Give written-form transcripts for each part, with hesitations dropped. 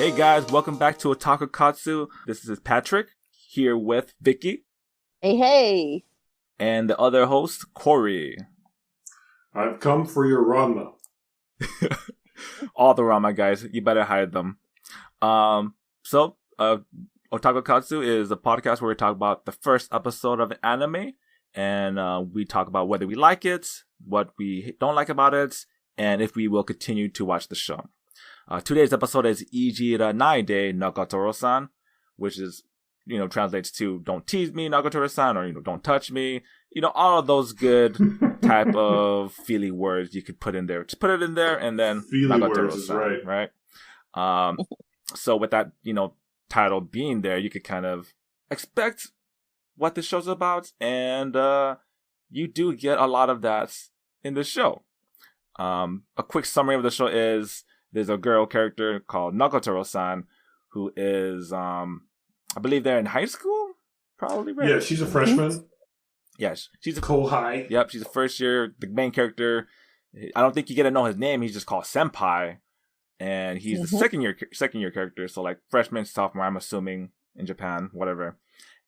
Hey guys, welcome back to Taku Katsu. This is Patrick, here with Vicky. Hey. And the other host, Cori. I've come for your Ranma. All the Ranma guys, you better hide them. Otaku Katsu is a podcast where we talk about the first episode of an anime, and we talk about whether we like it, what we don't like about it, and if we will continue to watch the show. Today's episode is Ijiranaide Nagatoro-san, which is, translates to "Don't tease me, Nagatoro-san," or don't touch me. All of those good type of feely words you could put in there. Just put it in there, and then feely words is right. So with that, title being there, you could kind of expect what the show's about, and you do get a lot of that in the show. A quick summary of the show is there's a girl character called Nagatoro-san who is, I believe they're in high school, probably, right? Yeah, she's a freshman. Yes, she's a Kohai. Yep, she's a first year. The main character, I don't think you get to know his name. He's just called Senpai, and he's a second year character. So like freshman, sophomore, I'm assuming in Japan, whatever.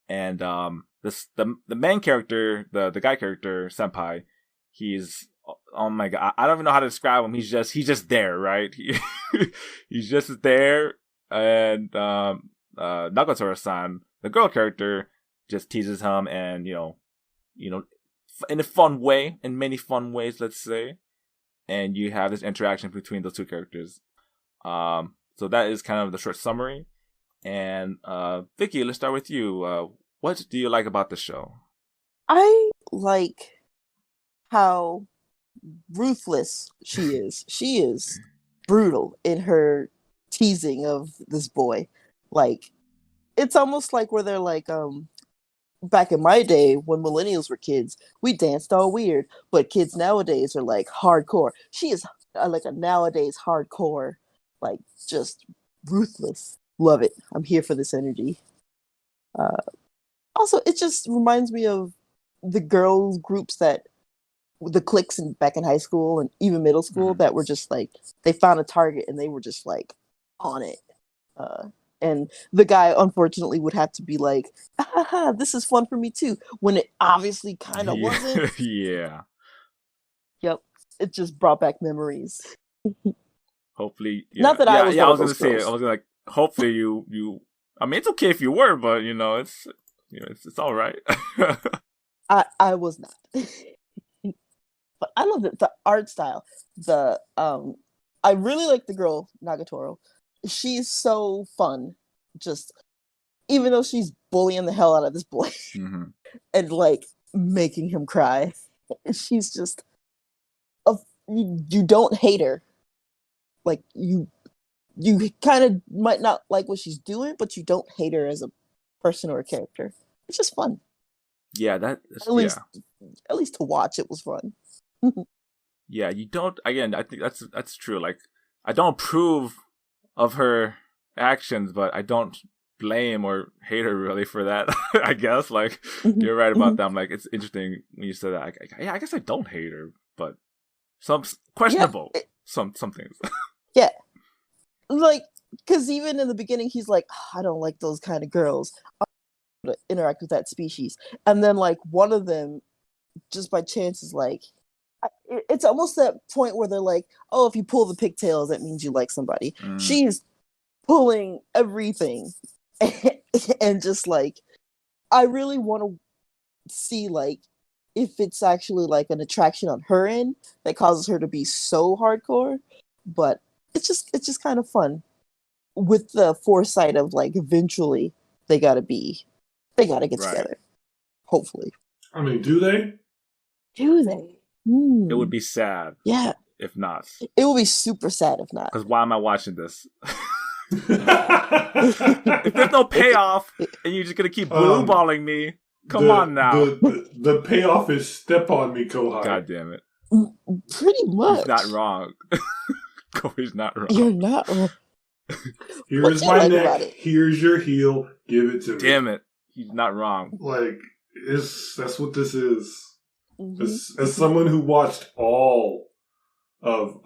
And the main character, the guy character, Senpai, he's, oh my god, I don't even know how to describe him. He's just there, right? He's just there, and Nagatoro-san, the girl character, just teases him, and in a fun way, in many fun ways, let's say. And you have this interaction between those two characters. So that is kind of the short summary. And Vicky, let's start with you. What do you like about the show? I like how ruthless she is. She is brutal in her teasing of this boy. Like, it's almost like where they're like, back in my day when millennials were kids, we danced all weird, but kids nowadays are like hardcore. She is like a nowadays hardcore, like just ruthless. Love it. I'm here for this energy. Also, it just reminds me of the girls groups the cliques back in high school and even middle school that were just like, they found a target and they were just like on it. And the guy, unfortunately, would have to be like, this is fun for me too, when it obviously kind of wasn't. Yeah. Yep. It just brought back memories. Hopefully. Yeah. Not that I was going to say it. I was like, hopefully you. I mean, it's okay if you were, but it's all right. I was not. But I love the art style. I really like the girl Nagatoro. She's so fun. Just even though she's bullying the hell out of this boy and like making him cry, she's just you don't hate her. Like you kind of might not like what she's doing, but you don't hate her as a person or a character. It's just fun. Yeah, at least to watch it was fun. Yeah, you don't. Again, I think that's true. Like, I don't approve of her actions, but I don't blame or hate her really for that. I guess, like, you're right about that. I'm like, it's interesting when you said that. I guess I don't hate her, but some questionable. Yeah, some things. Yeah, like, because even in the beginning, he's like, I don't like those kind of girls. To interact with that species, and then like one of them, just by chance, is like, it's almost that point where they're like, oh, if you pull the pigtails, that means you like somebody. She's pulling everything, and just like, I really want to see like if it's actually like an attraction on her end that causes her to be so hardcore, but it's just kind of fun with the foresight of like eventually they gotta get together. Hopefully. I mean, do they? It would be sad. Yeah. If not. It would be super sad if not. Because why am I watching this? If there's no payoff and you're just going to keep blue-balling me, come on now. The payoff is step on me, Kohai. God damn it. Pretty much. He's not wrong. Koi's not wrong. You're not wrong. Here's my neck. Here's your heel. Give it to me. Damn it. He's not wrong. Like, that's what this is. As someone who watched all of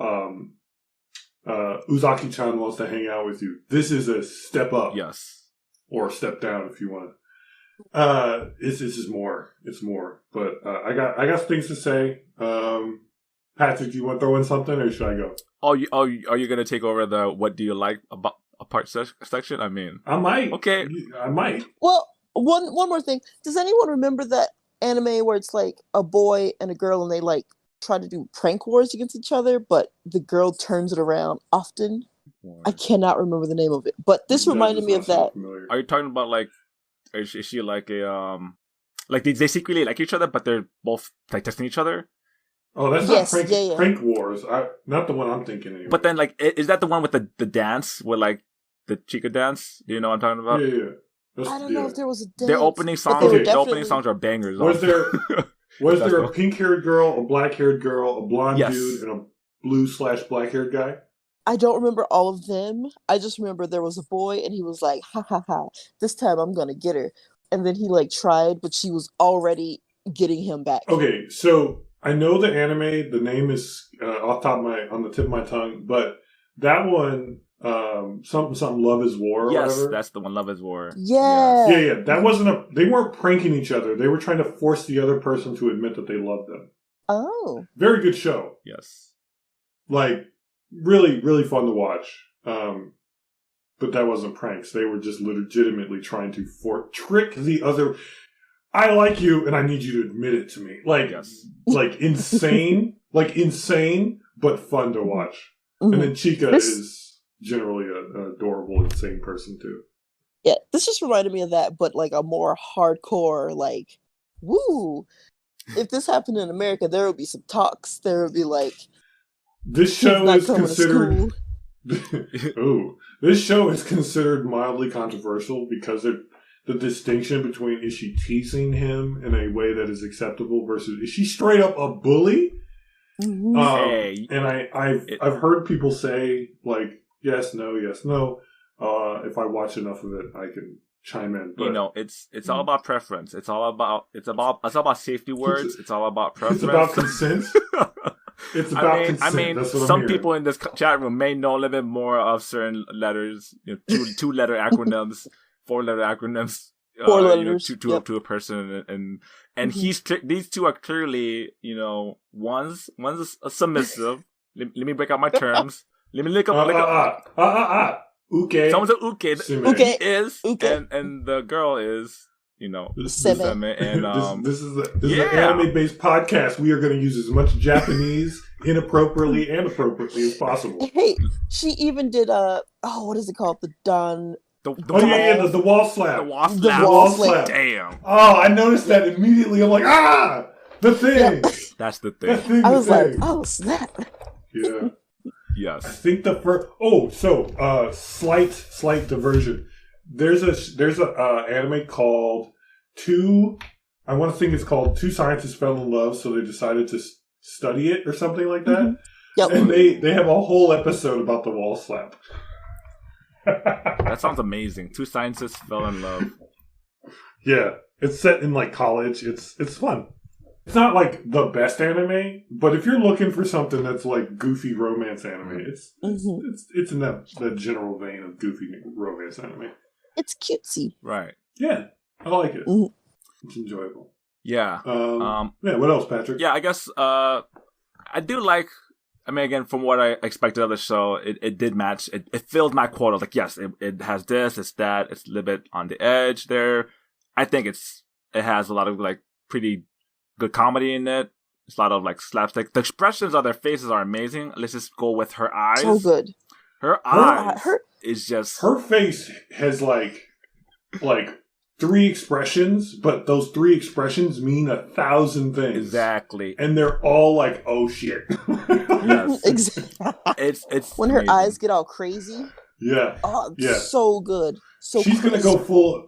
Uzaki-chan wants to hang out with you. This is a step up. Yes. Or step down if you want. It's just more. It's more. But I got things to say. Patrick, do you want to throw in something, or should I go? Are you gonna take over the what do you like about a part section? I mean, I might. Okay, I might. Well, one more thing. Does anyone remember that anime where it's like a boy and a girl and they like try to do prank wars against each other, but the girl turns it around often? I cannot remember the name of it, but this reminded me of that. Familiar. Are you talking about like, is she like a like they secretly like each other, but they're both like testing each other? Oh, that's not prank wars. Not the one I'm thinking anyway. But then, like, is that the one with the dance, with like the Chica dance? Do you know what I'm talking about? Yeah. I don't know if there was a dance. Their opening songs, opening songs are bangers. Was there a pink-haired girl, a black-haired girl, a blonde dude, and a blue/black-haired guy? I don't remember all of them. I just remember there was a boy, and he was like, "Ha ha ha! This time I'm gonna get her." And then he like tried, but she was already getting him back. Okay, so I know the anime. The name is on the tip of my tongue, but that one, something Love is War. Or whatever. That's the one. Love is War. Yeah. That wasn't they weren't pranking each other. They were trying to force the other person to admit that they loved them. Oh, very good show. Yes, like really, really fun to watch. But that wasn't pranks. They were just legitimately trying to trick the other. I like you, and I need you to admit it to me. Like insane, but fun to watch. Mm-hmm. And then Chica is generally an adorable, insane person too. Yeah, this just reminded me of that, but like a more hardcore, like, woo. If this happened in America, there would be some talks. There would be like, this show is considered. Ooh, this show is considered mildly controversial because the distinction between is she teasing him in a way that is acceptable versus is she straight up a bully? Mm-hmm. And I've heard people say like yes, no. If I watch enough of it, I can chime in. But, it's all about preference. It's all about safety words. It's all about preference. It's about consent. It's about consent. I mean, some people in this chat room may know a little bit more of certain letters, two-letter acronyms, four-letter acronyms, 4 letters to a person, and mm-hmm. These two are clearly, one's a submissive. Let me break out my terms. Let me look up. Uke. Someone's an uke. Uke is uke. And the girl is. Seme. And this is an anime-based podcast. We are going to use as much Japanese inappropriately and appropriately as possible. Hey, she even did what is it called? The wall slap. The wall slap. Damn. Oh, I noticed that immediately. I'm like, the thing. Yeah. That's the thing. I was like, oh snap. Yeah. Yes. I think the first. Oh, so slight diversion. There's a anime called I want to think it's called Two Scientists Fell in Love, so they decided to study it or something like that. Mm-hmm. Yep. And they have a whole episode about the wall slap. That sounds amazing. Two scientists fell in love. Yeah, it's set in like college. It's fun. It's not like the best anime, but if you're looking for something that's like goofy romance anime, it's in that general vein of goofy romance anime. It's cutesy. Right. Yeah. I like it. Mm-hmm. It's enjoyable. Yeah. What else, Patrick? Yeah, I guess I do like, again, from what I expected of the show, it did match. It filled my quota. Like, yes, it has this, it's that, it's a little bit on the edge there. I think it has a lot of like pretty good comedy in it. It's a lot of like slapstick. The expressions of their faces are amazing. Let's just go with her eyes. So good. Her eyes is just... Her face has like 3 expressions, but those 3 expressions mean 1,000 things. Exactly. And they're all like, oh shit. Yes. Exactly. It's when amazing. Her eyes get all crazy. Yeah. Oh, yeah. So good. So she's going to go full,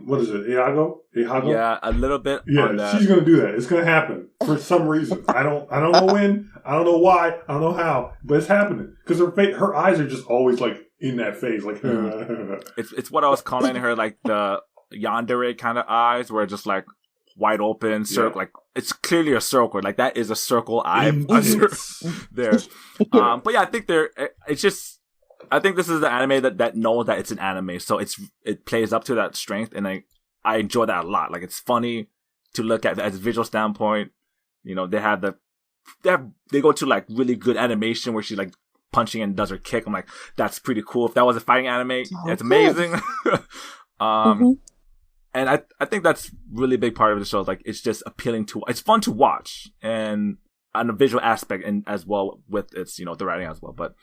what is it, Iago? Yeah, a little bit on that. She's going to do that. It's going to happen for some reason. I don't know when, I don't know why, I don't know how, but it's happening. Because her eyes are just always like in that phase. Like, It's what I was calling her, like the yandere kind of eyes, where just like, wide open circle. Like it's clearly a circle. Like that is a circle I've there. But yeah, I think it's just. I think this is the anime that knows that it's an anime, so it plays up to that strength, and I enjoy that a lot. Like it's funny to look at as a visual standpoint. You know, they go to like really good animation where she's like punching and does her kick. I'm like, that's pretty cool. If that was a fighting anime, it's amazing. And I think that's really a big part of the show. Like it's just appealing to, it's fun to watch and on the visual aspect and as well with its, you know, the writing as well. But,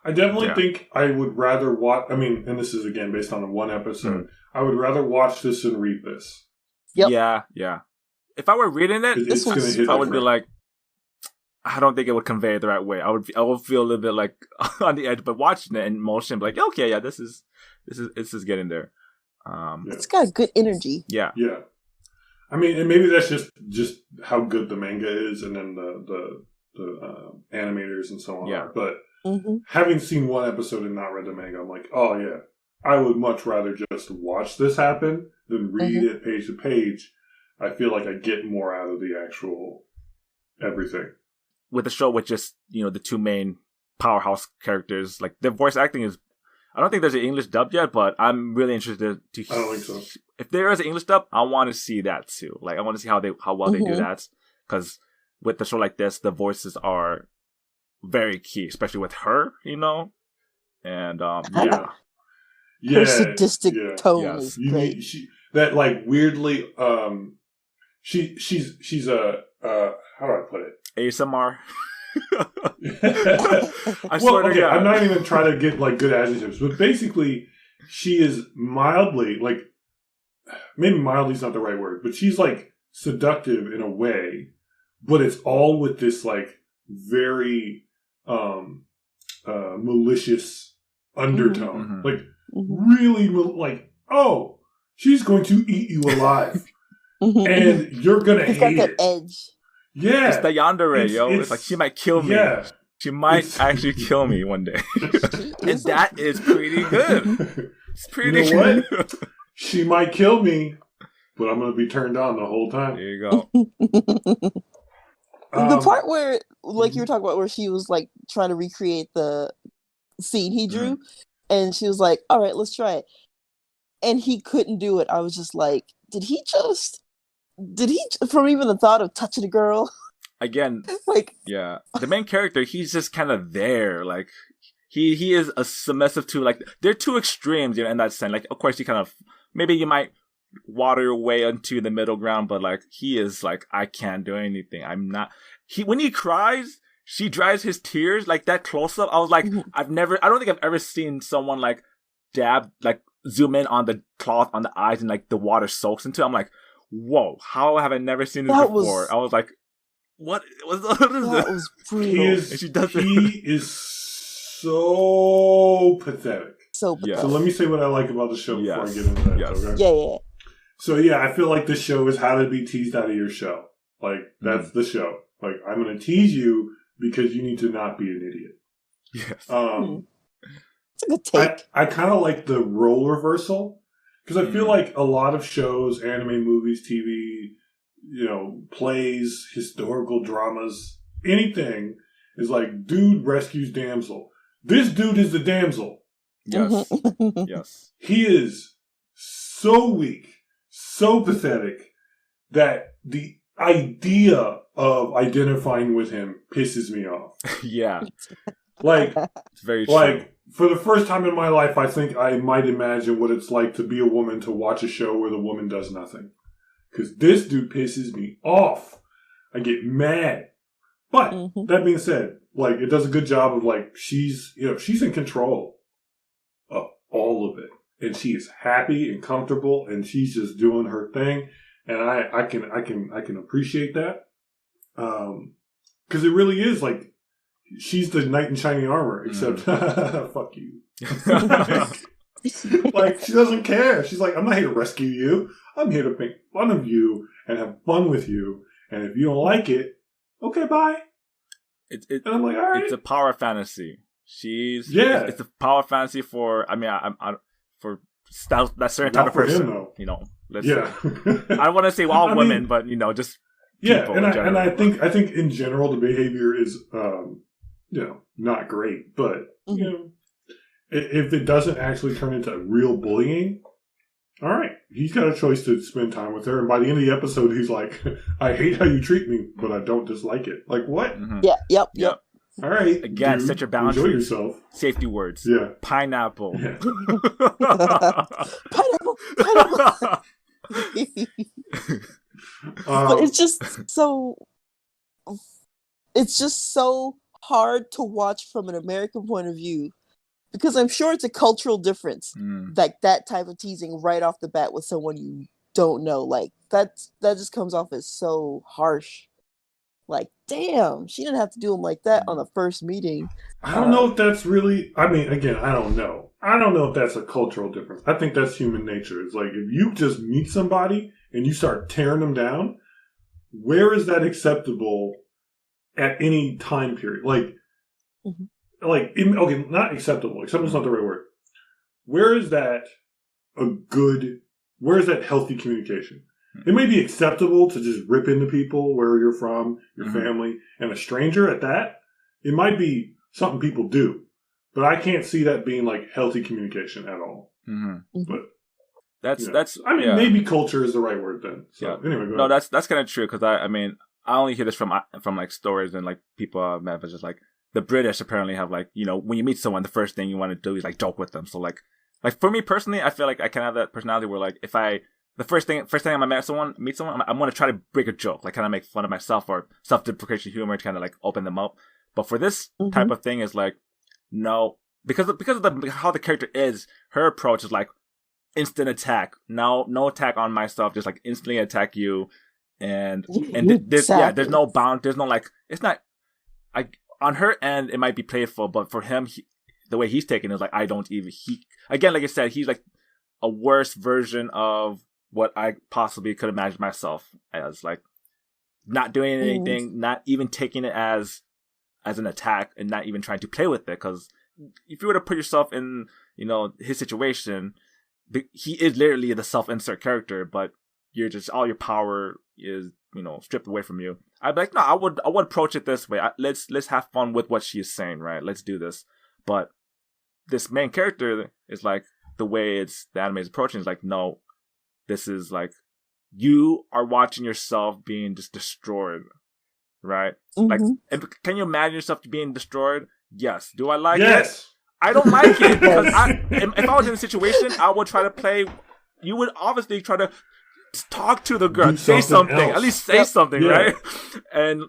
I definitely think I would rather watch, I mean, and this is again based on one episode, I would rather watch this than read this. Yep. Yeah. If I were reading it, I would be like, I don't think it would convey it the right way. I would feel a little bit like on the edge, but watching it in motion, be like, okay, yeah, this is getting there. It's got good energy. Yeah. I mean, and maybe that's just how good the manga is, and then the animators and so on. Yeah. But having seen one episode and not read the manga, I'm like, oh yeah, I would much rather just watch this happen than read it page to page. I feel like I get more out of the actual everything. With the show with just, you know, the two main powerhouse characters, like their voice acting is, I don't think there's an English dub yet, but I'm really interested to. I don't think so. If there is an English dub, I want to see that too. Like I want to see how well they do that, because with the show like this, the voices are very key, especially with her, you know, and her sadistic tone is great. That like weirdly, she's a how do I put it? ASMR. I'm not even trying to get like good adjectives, but basically, she is mildly like, maybe mildly is not the right word, but she's like seductive in a way, but it's all with this like very malicious undertone, like really like, oh, she's going to eat you alive, and you're gonna hate it. Edge. Yeah, it's the yandere, yo. It's like she might kill me. Yeah. She might actually kill me one day, and that is pretty good. It's pretty good. What? She might kill me, but I'm gonna be turned on the whole time. There you go. The part where, like you were talking about, where she was like trying to recreate the scene he drew, and she was like, "All right, let's try it," and he couldn't do it. I was just like, did he from even the thought of touching a girl? Again, like, yeah, the main character, he's just kind of there. Like, he is a submissive to, like, they're two extremes, you know, in that sense. Like, of course, you kind of, maybe you might water your way into the middle ground, but, like, he is like, I can't do anything. I'm not, when he cries, she dries his tears, like, that close-up, I was like, I don't think I've ever seen someone, like, zoom in on the cloth on the eyes and, like, the water soaks into it. I'm like, whoa, how have I never seen this before? I was like, what is this? Was brutal. He is so pathetic. So pathetic. So let me say what I like about the show before I get into that. Okay? Yeah. So yeah, I feel like this show is how to be teased out of your show. Like, that's the show. Like, I'm going to tease you because you need to not be an idiot. Yes. It's a good take. I kind of like the role reversal. Because I feel like a lot of shows, anime, movies, TV, you know, plays, historical dramas, anything is like, dude rescues damsel. This dude is the damsel. Yes. Yes. He is so weak, so pathetic, that the idea of identifying with him pisses me off. Yeah. Like, it's very true. Like, for the first time in my life, I think I might imagine what it's like to be a woman to watch a show where the woman does nothing. Because this dude pisses me off. I get mad. But, that being said, like, it does a good job of, like, she's in control of all of it. And she is happy and comfortable, and she's just doing her thing. And I can appreciate that. Because it really is, like, she's the knight in shining armor, except, fuck you. Like, she doesn't care. She's like, I'm not here to rescue you. I'm here to make fun of you and have fun with you. And if you don't like it, okay, bye. And I'm like, all right. It's a power fantasy. It's a power fantasy for, for that certain type of person. Him, you know, let's yeah. I don't want to say all women, but you know, just people and I think in general the behavior is not great, but you know, if it doesn't actually turn into real bullying, all right, he's got a choice to spend time with her, and by the end of the episode, he's like, "I hate how you treat me, but I don't dislike it." Like what? Mm-hmm. Yeah, yep. All right, again, set your boundaries. Enjoy yourself. Safety words. Yeah. Pineapple. Yeah. Pineapple. But it's just so hard to watch from an American point of view, because I'm sure it's a cultural difference, like that type of teasing right off the bat with someone you don't know. Like that just comes off as so harsh. Like, damn, she didn't have to do him like that on the first meeting. I don't know if that's really... I mean, again, I don't know. I don't know if that's a cultural difference. I think that's human nature. It's like, if you just meet somebody and you start tearing them down, where is that acceptable at any time period? Like, okay, not acceptable. Acceptable is not the right word. Where is that healthy communication? It may be acceptable to just rip into people where you're from, your family, and a stranger at that. It might be something people do, but I can't see that being like healthy communication at all. But that's. I mean, maybe culture is the right word then. So anyway, go ahead. That's kind of true, because I mean, I only hear this from like stories and like people I've met, but just like the British apparently have like, you know, when you meet someone, the first thing you want to do is like joke with them. So like for me personally, I feel like I can have that personality where like if the first thing I meet someone, I'm going to try to break a joke, like kind of make fun of myself or self-deprecation humor to kind of like open them up. But for this type of thing is like, no, because of how the character is, her approach is like instant attack. No attack on myself, just like instantly attack you. And there's no bound, there's no like, it's not, on her end, it might be playful, but for him, the way he's taken is like, again, like I said, he's like a worse version of what I possibly could imagine myself as, like not doing anything, not even taking it as an attack, and not even trying to play with it. Because if you were to put yourself in, you know, his situation, he is literally the self-insert character, but you're just, all your power is, you know, stripped away from you. I'd be like, no, I would approach it this way. Let's have fun with what she is saying, right? Let's do this. But this main character is like, the way the anime is approaching is like, no, this is like, you are watching yourself being just destroyed, right? Like, can you imagine yourself being destroyed? Yes. Do I like it? I don't like it, because if I was in a situation, I would try to play. You would obviously try to talk to the girl, say something, at least say something, right? And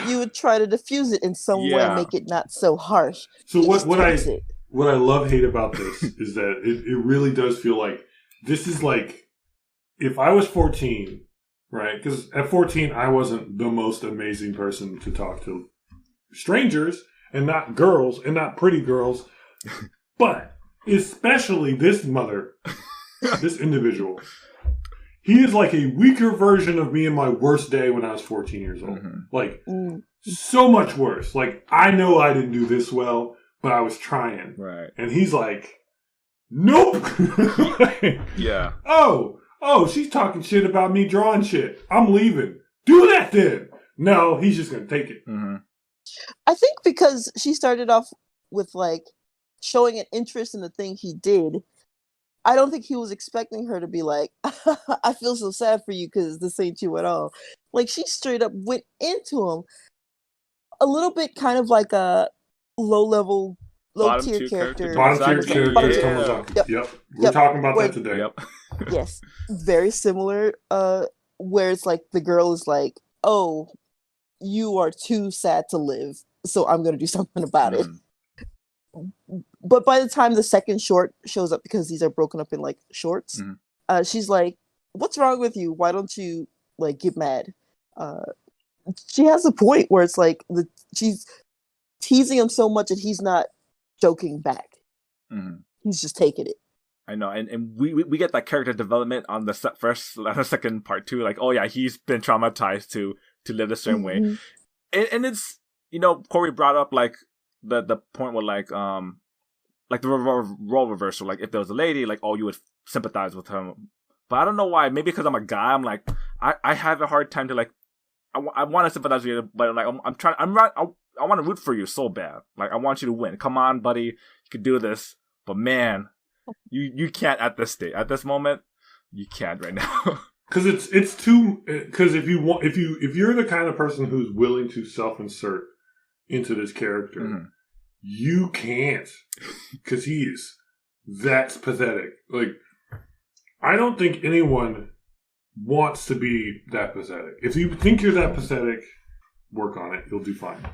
you would try to diffuse it in some way, make it not so harsh. So what I hate about this is that it really does feel like this is like, if I was 14, right? Because at 14, I wasn't the most amazing person to talk to strangers, and not girls, and not pretty girls, but especially this individual. He is like a weaker version of me in my worst day when I was 14 years old. Like, so much worse. Like, I know I didn't do this well, but I was trying. Right. And he's like, nope. Yeah. Oh, she's talking shit about me drawing shit. I'm leaving. Do that then. No, he's just going to take it. I think because she started off with like showing an interest in the thing he did, I don't think he was expecting her to be like, I feel so sad for you because this ain't you at all. Like, she straight up went into him a little bit kind of like a low tier character. Bottom tier character. Uzaki. Yep. We're talking about that today. Yep. Yes. Very similar, where it's like the girl is like, oh, you are too sad to live, so I'm going to do something about it. But by the time the second short shows up, because these are broken up in like shorts, she's like, what's wrong with you? Why don't you like get mad? She has a point where it's like she's teasing him so much that he's not joking back. He's just taking it. I know, and we get that character development on the second part too. Like, oh yeah, he's been traumatized to live a certain way, and it's, you know, Cori brought up like the point where like like the role reversal. Like if there was a lady, like you would sympathize with him. But I don't know why. Maybe because I'm a guy, I'm like I have a hard time to like. I want to sympathize with you, but like I want to root for you so bad. Like I want you to win. Come on, buddy, you can do this. But man, you can't at this state. At this moment, you can't right now. Because it's too. Because if you're the kind of person who's willing to self-insert into this character, you can't. Because that's pathetic. Like I don't think anyone wants to be that pathetic. If you think you're that pathetic, work on it. You'll do fine.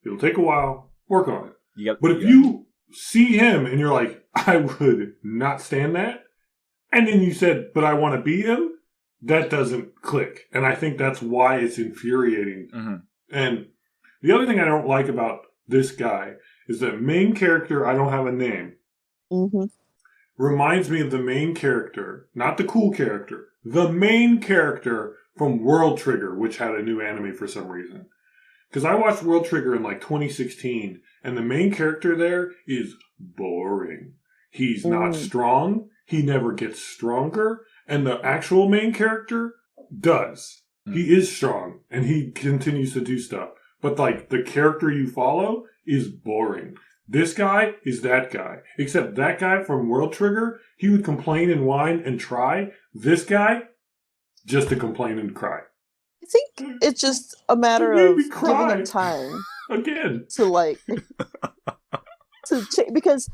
It'll take a while. Work on it. Yep, but if you see him and you're like, I would not stand that, and then you said, but I want to be him, that doesn't click. And I think that's why it's infuriating. And the other thing I don't like about this guy is that main character, I don't have a name, reminds me of the main character, not the cool character, the main character from World Trigger, which had a new anime for some reason. Because I watched World Trigger in like 2016, and the main character there is boring. He's not strong. He never gets stronger. And the actual main character does. He is strong, and he continues to do stuff. But like the character you follow is boring. This guy is that guy. Except that guy from World Trigger, he would complain and whine and try. This guy, just to complain and cry. I think it's just a matter of giving him time. Again. To like... because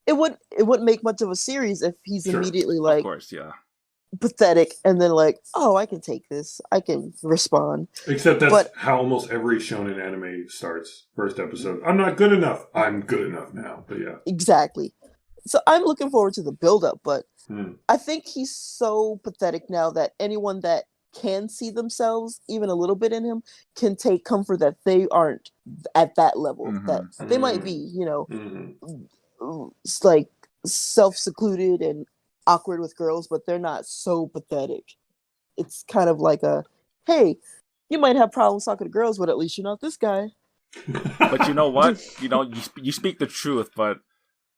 it wouldn't make much of a series if he's immediately like... Of course, yeah. Pathetic, and then like, oh, I can take this. I can respond. Except that's how almost every shonen anime starts. First episode, I'm not good enough. I'm good enough now. But yeah. Exactly. So I'm looking forward to the build-up, but I think he's so pathetic now that anyone that can see themselves even a little bit in him can take comfort that they aren't at that level. That they might be, like self-secluded and awkward with girls, but they're not so pathetic. It's kind of like hey, you might have problems talking to girls, but at least you're not this guy. But you know what? You speak the truth, but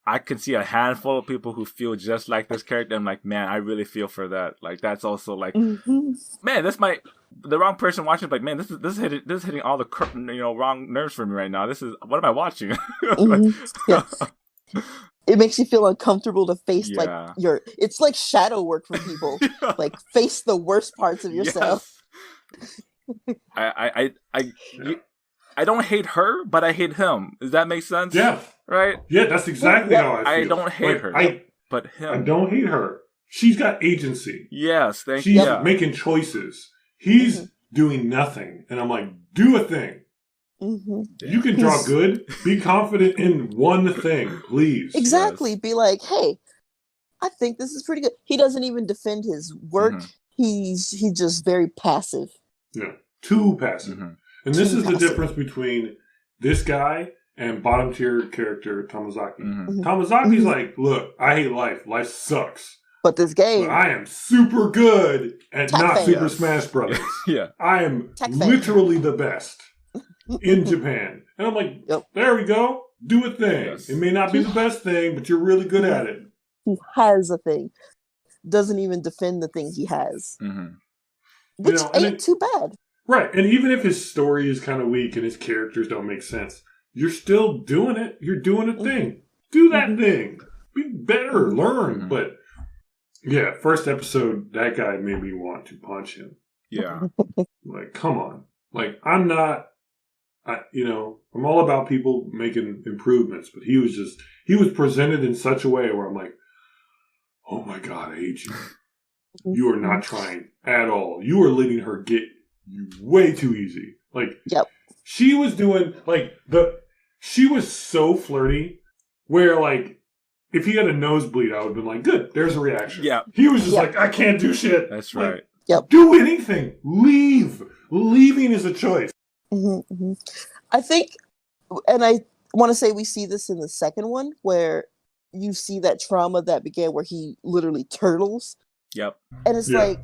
I can see a handful of people who feel just like this character. I'm like, man, I really feel for that. Like that's also like, man, this might the wrong person watching. Like, man, this is hitting all the wrong nerves for me right now. This is what am I watching? Yes. It makes you feel uncomfortable to face like it's like shadow work for people. Like face the worst parts of yourself. Yes. I don't hate her, but I hate him. Does that make sense? Yeah. Right? Yeah, that's exactly how I feel. I don't hate her, but him. I don't hate her. She's got agency. Yes, thank you. She's making choices. He's doing nothing. And I'm like, do a thing. You can draw good. Be confident in one thing, please. Exactly. Yes. Be like, hey, I think this is pretty good. He doesn't even defend his work. He's just very passive. Yeah, too passive. And this is the difference between this guy and bottom tier character Tamazaki. Tamazaki's like, look, I hate life. Life sucks. But this game, I am super good at not Super Smash Brothers. I am literally the best in Japan. And I'm like, there we go. Do a thing. Yes. It may not be the best thing, but you're really good at it. He has a thing. Doesn't even defend the thing he has. Which ain't too bad. Right. And even if his story is kind of weak and his characters don't make sense, you're still doing it. You're doing a thing. Do that thing. Be better. Learn. But yeah, first episode, that guy made me want to punch him. Yeah. Like, come on. Like, I'm all about people making improvements, but he was presented in such a way where I'm like, oh my God, I hate you. You are not trying at all. You are letting her get you way too easy. Like, she was doing, like, she was so flirty where, like, if he had a nosebleed, I would have been like, good, there's a reaction. Yeah. He was just like, I can't do shit. That's right. Like, do anything. Leave. Leaving is a choice. I think, and I want to say we see this in the second one, where you see that trauma that began where he literally turtles. Yep. And it's like,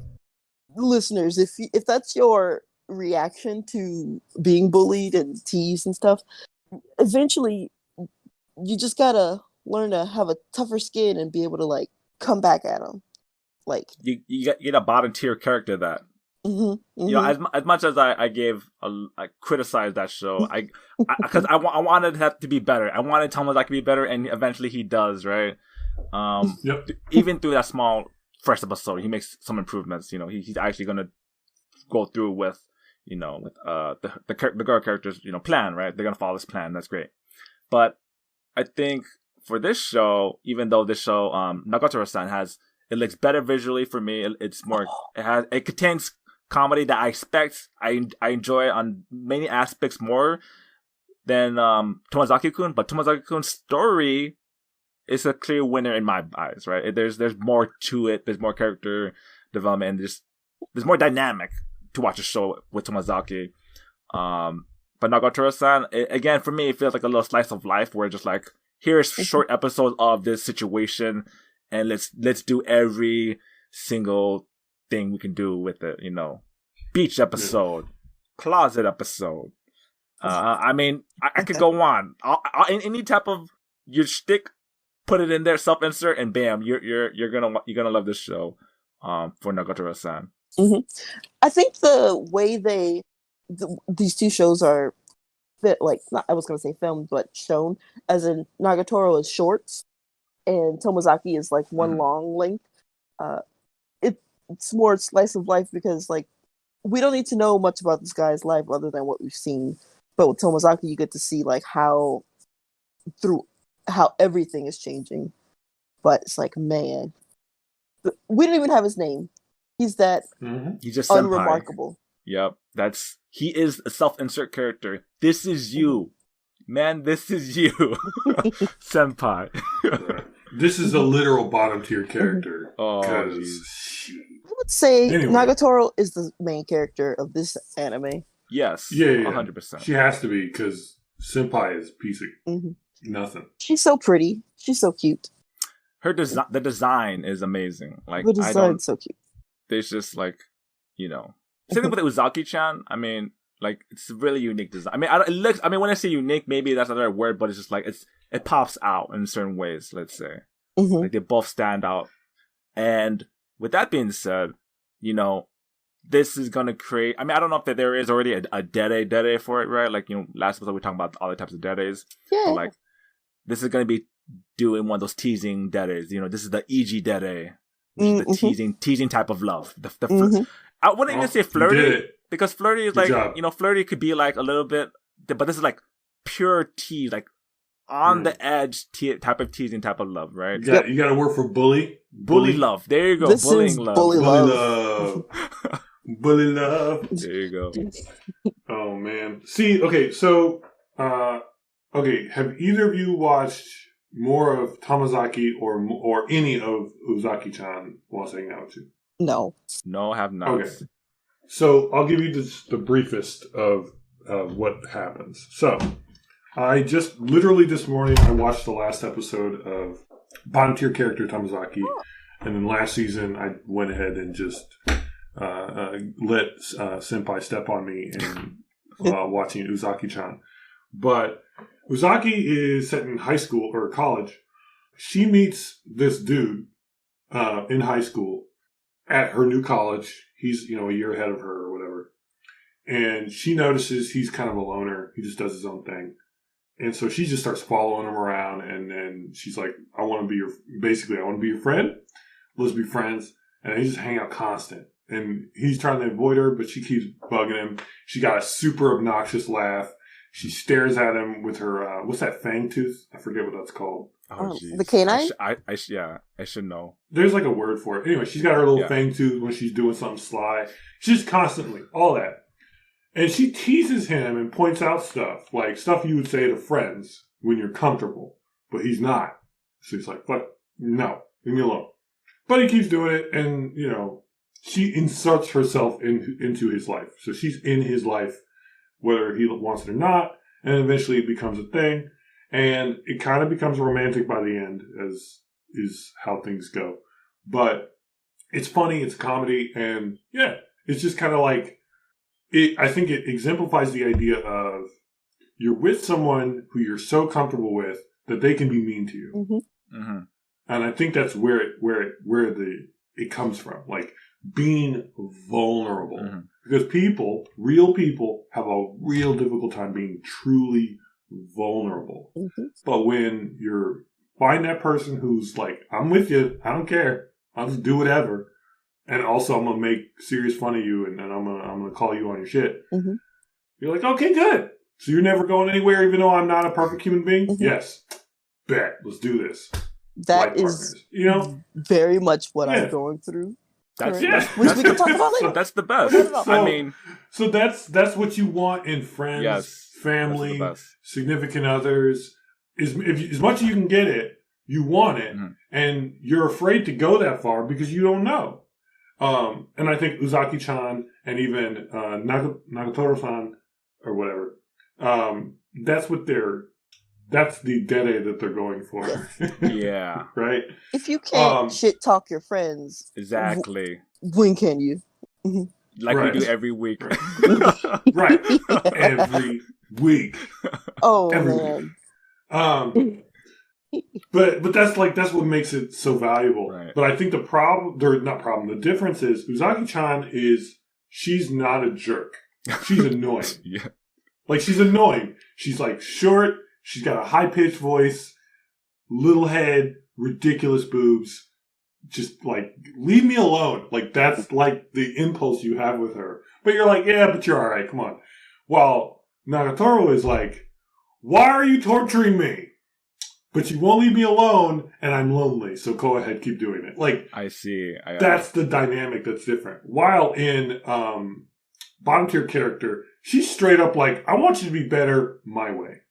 listeners, if that's your reaction to being bullied and teased and stuff, eventually you just gotta learn to have a tougher skin and be able to like come back at him. Like you get a bottom tier character that. Mm-hmm, You know, as much as I criticized that show, because I wanted it to be better. I wanted Tomozaki to be better, and eventually he does, right? Yep. Even through that small first episode, he makes some improvements. You know, he's actually gonna go through with, you know, with the girl character's, you know, plan, right? They're gonna follow this plan. That's great. But I think for this show, even though this show, Nagatoro-san it looks better visually for me. It's more, it contains comedy that I expect. I enjoy on many aspects more than Tomozaki-kun, but Tomozaki-kun's story is a clear winner in my eyes, right? There's more to it. There's more character development, and there's more dynamic to watch a show with Tomozaki. But Nagatoro-san, again, for me, it feels like a little slice of life where just like, here's short episodes of this situation, and let's do every single thing we can do with it, you know. Beach episode, closet episode. I mean, I could go on. Any type of your shtick, put it in there, self-insert, and bam, you're gonna love this show. For Nagatoro-san. Mm-hmm. I think the way these two shows are I was gonna say filmed, but shown, as in Nagatoro is shorts, and Tomozaki is like one long length. It's more slice of life because like we don't need to know much about this guy's life other than what we've seen. But with Tomozaki, you get to see like how everything is changing. But it's like, man, we don't even have his name. He's that He's just unremarkable. Yep, he is a self-insert character. This is you, man. This is you, senpai. This is a literal bottom tier character. Oh, I would say Nagatoro is the main character of this anime. Yes, yeah, 100%. She has to be because senpai is a piece of nothing. She's so pretty. She's so cute. The design is amazing. Like the design's so cute. There's just like, you know, same thing with Uzaki-chan. I mean, like it's a really unique design. I mean, when I say unique, maybe that's another word, but it's just like it pops out in certain ways. Let's say, like they both stand out. And with that being said, you know, this is gonna create. I mean, I don't know if there is already a dere for it, right? Like, you know, last episode we talked about all the types of deres. Yeah. So, like, this is gonna be doing one of those teasing deres. You know, this is the Ijiranaide, the teasing type of love. I wouldn't even say flirty, because flirty is like, you know, flirty could be like a little bit, but this is like pure tease, like on the edge type of teasing type of love, right? You got to work for bully love. There you go. This bullying is love. Bully love. Bully love. There you go. Oh man. See, okay, so have either of you watched more of Tomozaki or any of Uzaki-chan while hanging out with you? No, I have not. Okay. So I'll give you the briefest of what happens. So I just literally this morning I watched the last episode of bottom tier character Tomozaki, and then last season I went ahead and just let Senpai step on me and watching Uzaki-chan. But Uzaki is set in high school or college. She meets this dude in high school at her new college. He's, you know, a year ahead of her or whatever. And she notices he's kind of a loner. He just does his own thing. And so she just starts following him around. And then she's like, I want to be your friend. Let's be friends. And they just hang out constant. And he's trying to avoid her, but she keeps bugging him. She got a super obnoxious laugh. She stares at him with her, what's that fang tooth? I forget what that's called. Oh, the canine? I should know. There's like a word for it. Anyway, she's got her little fang tooth when she's doing something sly. She's constantly, all that. And she teases him and points out stuff, like stuff you would say to friends when you're comfortable. But he's not. So he's like, fuck, no, leave me alone. But he keeps doing it, and, you know, she inserts herself into his life. So she's in his life, whether he wants it or not, and eventually it becomes a thing. And it kind of becomes romantic by the end, as is how things go. But it's funny, it's comedy, and yeah, it's just kind of like, I think it exemplifies the idea of you're with someone who you're so comfortable with that they can be mean to you. Mm-hmm. Mm-hmm. And I think that's where it comes from, like being vulnerable. Mm-hmm. Because real people, have a real difficult time being truly vulnerable. Mm-hmm. But when you're find that person who's like, I'm with you, I don't care, I'll just do whatever, and also I'm gonna make serious fun of you, and then I'm gonna call you on your shit. Mm-hmm. You're like, okay, good. So you're never going anywhere, even though I'm not a perfect human being. Mm-hmm. Yes, bet. Let's do this. That Life is, partners. very much what I'm going through. That's Which we can talk about later. That's the best. So that's what you want in friends, yes, family, significant others. As much as you can get it, you want it, and you're afraid to go that far because you don't know. And I think Uzaki-chan and even Nagatoro-san or whatever, that's the dere that they're going for. Yeah. Right? If you can't shit talk your friends, exactly. When can you? Like we do every week. Right. Every week. Oh, every man. week. But that's what makes it so valuable. Right. But I think the difference is Uzaki-chan she's not a jerk. She's annoying. Yeah. Like, she's annoying. She's like short, she's got a high-pitched voice, little head, ridiculous boobs. Just like, leave me alone. Like, that's like the impulse you have with her. But you're like, yeah, but you're alright, come on. While Nagatoro is like, why are you torturing me? But you won't leave me alone, and I'm lonely, so go ahead, keep doing it. Like, I see. That's the dynamic that's different. While in bottom tier character, she's straight up like, I want you to be better my way.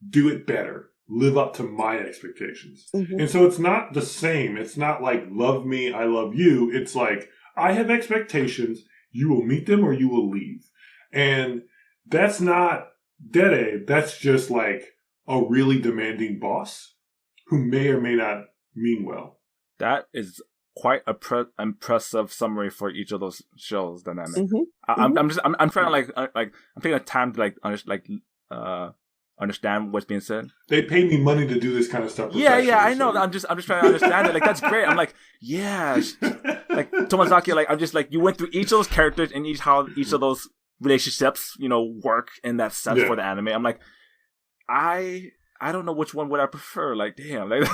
Do it better. Live up to my expectations. Mm-hmm. And so it's not the same. It's not like, love me, I love you. It's like, I have expectations. You will meet them or you will leave. And that's not dere. That's just like a really demanding boss who may or may not mean well. That is quite a impressive summary for each of those shows dynamic. Mm-hmm. I'm trying to I'm taking a time to understand what's being said. They pay me money to do this kind of stuff. Yeah, I know. So. I'm just trying to understand it. Like, that's great. I'm like, yeah, like Tomazaki. Like, I'm just like, you went through each of those characters and how each of those relationships, work in that sense for the anime. I'm like, I don't know which one would I prefer. Like, damn, like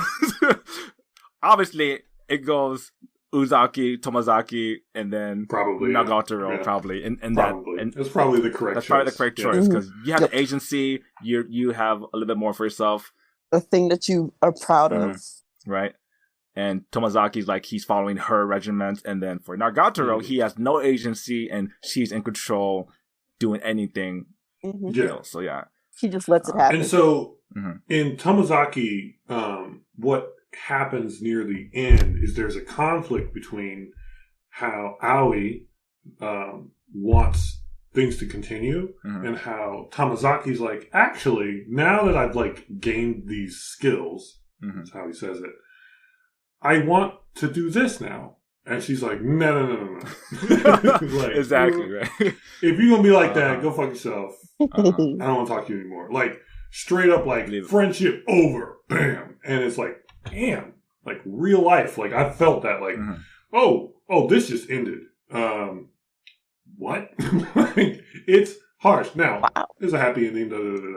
obviously it goes Uzaki, Tomazaki, and then probably Nagatoro, probably, and probably. And that's probably the correct. That's probably the correct choice because you have the agency. You have a little bit more for yourself. A thing that you are proud of, right? And Tomazaki's like he's following her regiment, and then for Nagatoro, he has no agency and she's in control, doing anything. Yeah. So yeah, he just lets it happen. And so in Tomazaki, what happens near the end is there's a conflict between how Aoi wants things to continue and how Tamazaki's like, actually, now that I've like gained these skills, that's how he says it, I want to do this now. And she's like, no. Like, exactly, right. If you're going to be like that, go fuck yourself. I don't want to talk to you anymore. Like, straight up, like, friendship over. Bam. And it's like, damn. Like, real life. Like, I felt that. Like, oh, this just ended. What? Like, it's harsh. Now, there's a happy ending.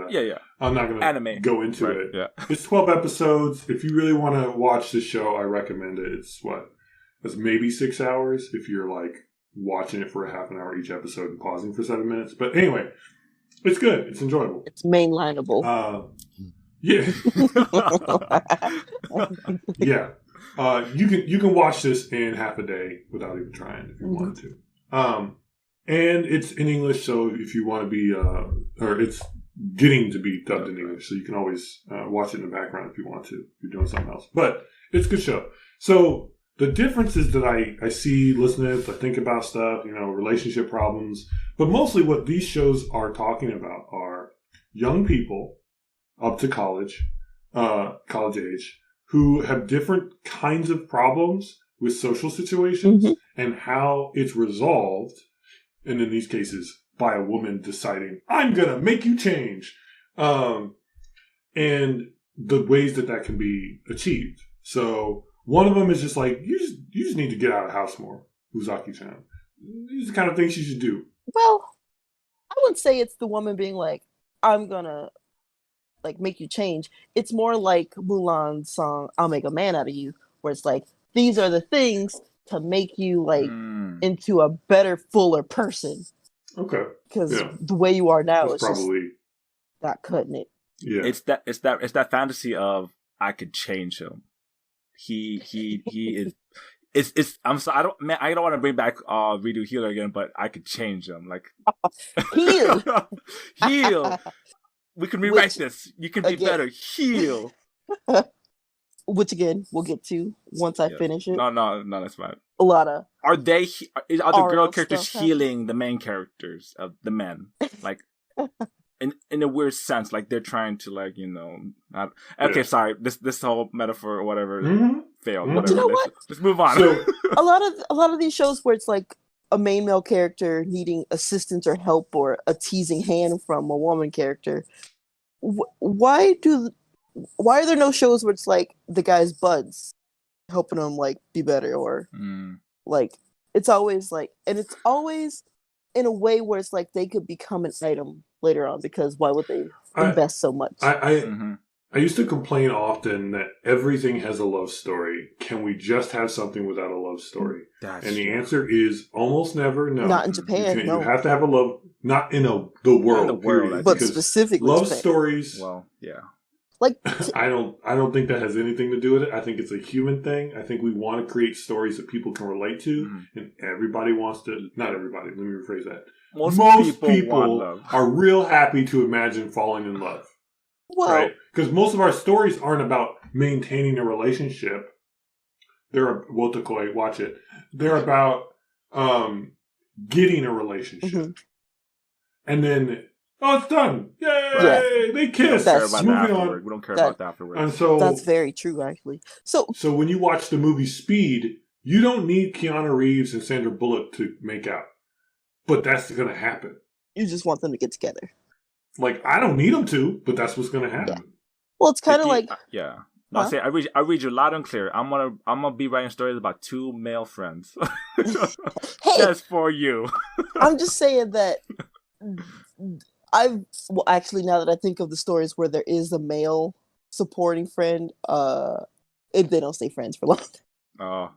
Yeah. I'm not going to go into it. Yeah. It's 12 episodes. If you really want to watch this show, I recommend it. It's maybe 6 hours if you're like watching it for a half an hour each episode and pausing for 7 minutes. But anyway, it's good. It's enjoyable. It's mainlineable. Yeah. Yeah. You can watch this in half a day without even trying if you wanted to. And it's in English, so if you want to be or it's getting to be dubbed in English, so you can always watch it in the background if you want to. If you're doing something else. But it's a good show. So the difference is that I see, listen to it, I think about stuff, relationship problems. But mostly what these shows are talking about are young people up to college age, who have different kinds of problems with social situations and how it's resolved, and in these cases, by a woman deciding, I'm going to make you change. And the ways that can be achieved. So one of them is just like, you just need to get out of the house more, Uzaki-chan. These are the kind of things you should do. Well, I wouldn't say it's the woman being like, I'm gonna like make you change. It's more like Mulan's song, I'll Make a Man Out of You, where it's like, these are the things to make you like into a better, fuller person. Okay. Because the way you are now is probably just not cutting it. Yeah. It's that fantasy of I could change him. He is. It's. I'm sorry. I don't want to bring back redo healer again, but I could change him. Like heal. We can rewrite this. You can be better. Heal. Which again we'll get to once I finish it. No, that's fine. A lot of are the girl characters healing the main characters of the men? Like in a weird sense, like they're trying to like sorry, this whole metaphor or whatever failed. Whatever. You know what? Let's move on. So, a lot of these shows where it's like a main male character needing assistance or help or a teasing hand from a woman character. Why are there no shows where it's like the guy's buds helping him like be better or like it's always like, and it's always in a way where it's like they could become an item later on, because why would they invest so much? I used to complain often that everything has a love story. Can we just have something without a love story? And the answer is almost never no. Not in Japan, no. You have to have a love, not in the world, period, but specifically love Japan. Stories. Well, yeah. Like I don't think that has anything to do with it. I think it's a human thing. I think we want to create stories that people can relate to, and everybody wants to. Not everybody. Let me rephrase that. Most people are real happy to imagine falling in love. Well, right? Because most of our stories aren't about maintaining a relationship. They're wotakoi. Watch it. They're about getting a relationship, and then. Oh, it's done! Yay! Yeah. They kiss. Moving on. We don't care about that afterwards. And so that's very true, actually. So when you watch the movie Speed, you don't need Keanu Reeves and Sandra Bullock to make out, but that's going to happen. You just want them to get together. Like I don't need them to, but that's what's going to happen. Yeah. Well, it's kind of like No, huh? I read you loud and clear. I'm gonna be writing stories about two male friends. Just for you. I'm just saying that. Actually, now that I think of the stories where there is a male supporting friend, they don't stay friends for long. Oh,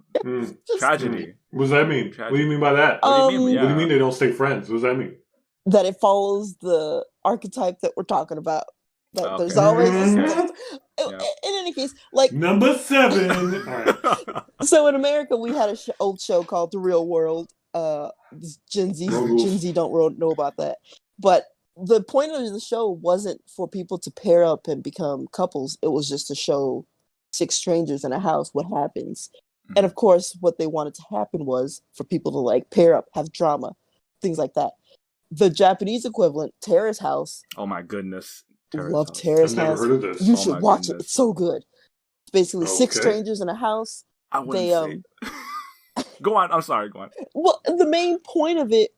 tragedy. What does that mean? Tragedy. What do you mean by that? What do you mean they don't stay friends? What does that mean? That it follows the archetype that we're talking about. That there's always in any case, like number 7. All right. So in America, we had an old show called The Real World. Gen Z don't know about that, but the point of the show wasn't for people to pair up and become couples. It was just to show 6 strangers in a house what happens. And of course, what they wanted to happen was for people to like pair up, have drama, things like that. The Japanese equivalent, Terrace House. Oh my goodness. Love Terrace House. I've never heard of this. You should watch it. It's so good. It's basically 6 strangers in a house. I wouldn't say. Go on. I'm sorry. Go on. Well, the main point of it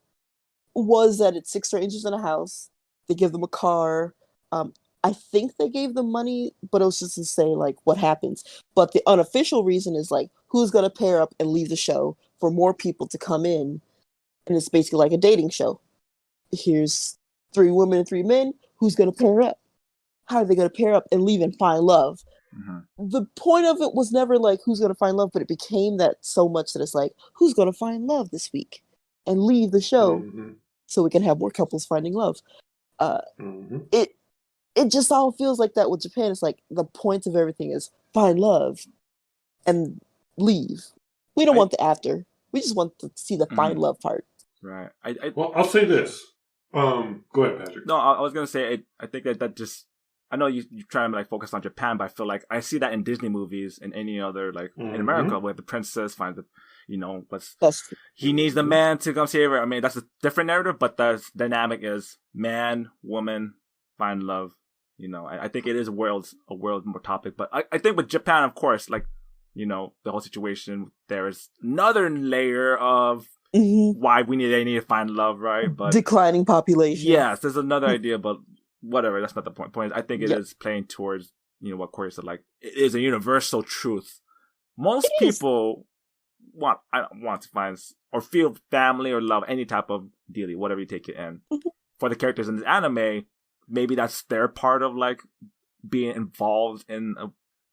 was that it's 6 strangers in a house. They give them a car. I think they gave them money, but it was just to say like what happens. But the unofficial reason is like who's going to pair up and leave the show for more people to come in, and it's basically like a dating show. Here's 3 women and 3 men. Who's going to pair up? How are they going to pair up and leave and find love? The point of it was never like who's going to find love, but it became that so much that it's like who's going to find love this week and leave the show so we can have more couples finding love. It just all feels like that with Japan. It's like the point of everything is find love and leave. We don't want the after. We just want to see the find love part. Right. Well, I'll say this. Go ahead, Patrick. No, I was gonna say I think that just. I know you're trying to like focus on Japan, but I feel like I see that in Disney movies and any other like in America where the princess finds the, he needs the man to come save her. I mean, that's a different narrative, but the dynamic is man, woman, find love. I think it is a world more topic, but I think with Japan, of course, like, the whole situation, there is another layer of why they need to find love, right? But declining population. Yes, there's another idea, but whatever, that's not the point. I think it is playing towards what Cori said, like, it is a universal truth. Most people want to find or feel family or love, any type of dealie, whatever you take it in. For the characters in this anime, maybe that's their part of, like, being involved in a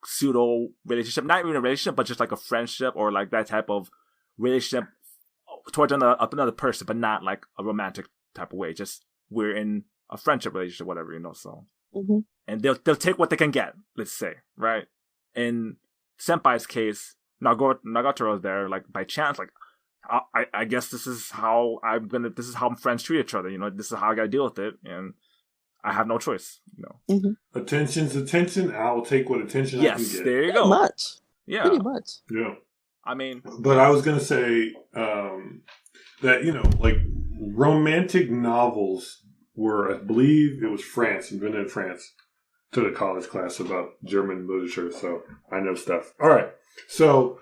pseudo relationship, not even a relationship, but just like a friendship or like that type of relationship towards another person, but not like a romantic type of way. Just we're in a friendship relationship, whatever, so. And they'll take what they can get, let's say, right? In Senpai's case, Nagatoro is there, like, by chance, like, I guess this is how friends treat each other, this is how I gotta deal with it, and I have no choice, Attention's attention, I'll take what attention I can get. Yes, there you Pretty go. much. Yeah. Pretty much. Yeah. I mean... But I was gonna say, that, like, romantic novels were, I believe it was France, invented in France. Took a college class about German literature, so I know stuff. All right, so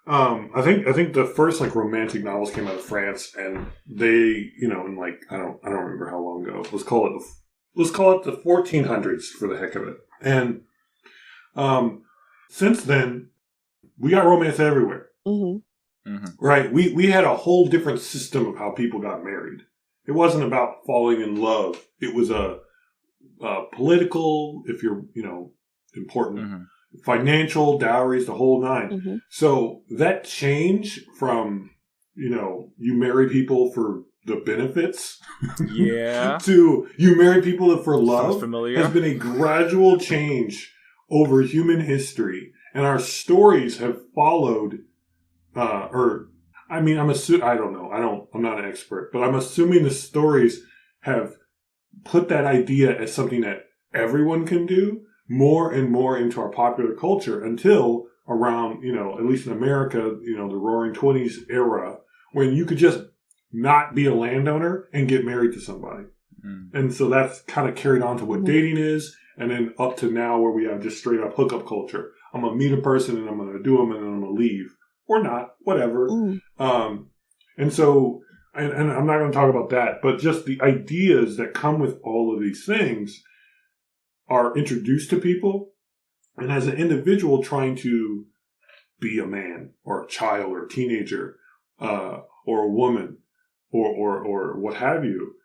I think the first, like, romantic novels came out of France, and they, in, like, I don't remember how long ago. Let's call it the 1400s for the heck of it. And since then, we got romance everywhere. Right? We had a whole different system of how people got married. It wasn't about falling in love. It was a political, if you're, important, financial, dowries, the whole nine. So that change from, you marry people for the benefits to you marry people for love has been a gradual change over human history. And our stories have followed, I'm not an expert, but I'm assuming the stories have put that idea as something that everyone can do more and more into our popular culture until around, at least in America, the Roaring 20s era, when you could just not be a landowner and get married to somebody. And so that's kind of carried on to what dating is, and then up to now where we have just straight up hookup culture. I'm going to meet a person and I'm going to do them and then I'm going to leave. Or not, whatever. And so, and I'm not going to talk about that, but just the ideas that come with all of these things are introduced to people. And as an individual trying to be a man or a child or a teenager, or a woman or what have you,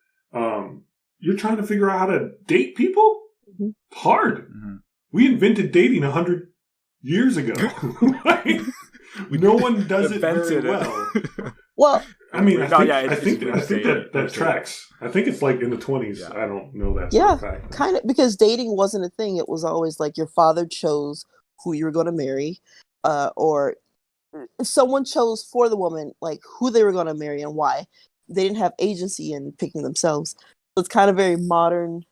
you're trying to figure out how to date people? Hard. We invented dating 100 years ago. No one does it very well. Well, I mean, I think that tracks. I think it's like in the 20s. Yeah. I don't know that. Yeah, fact. kind of, because dating wasn't a thing. It was always like your father chose who you were going to marry, or someone chose for the woman, like, who they were going to marry and why. They didn't have agency in picking themselves. So it's kind of very modern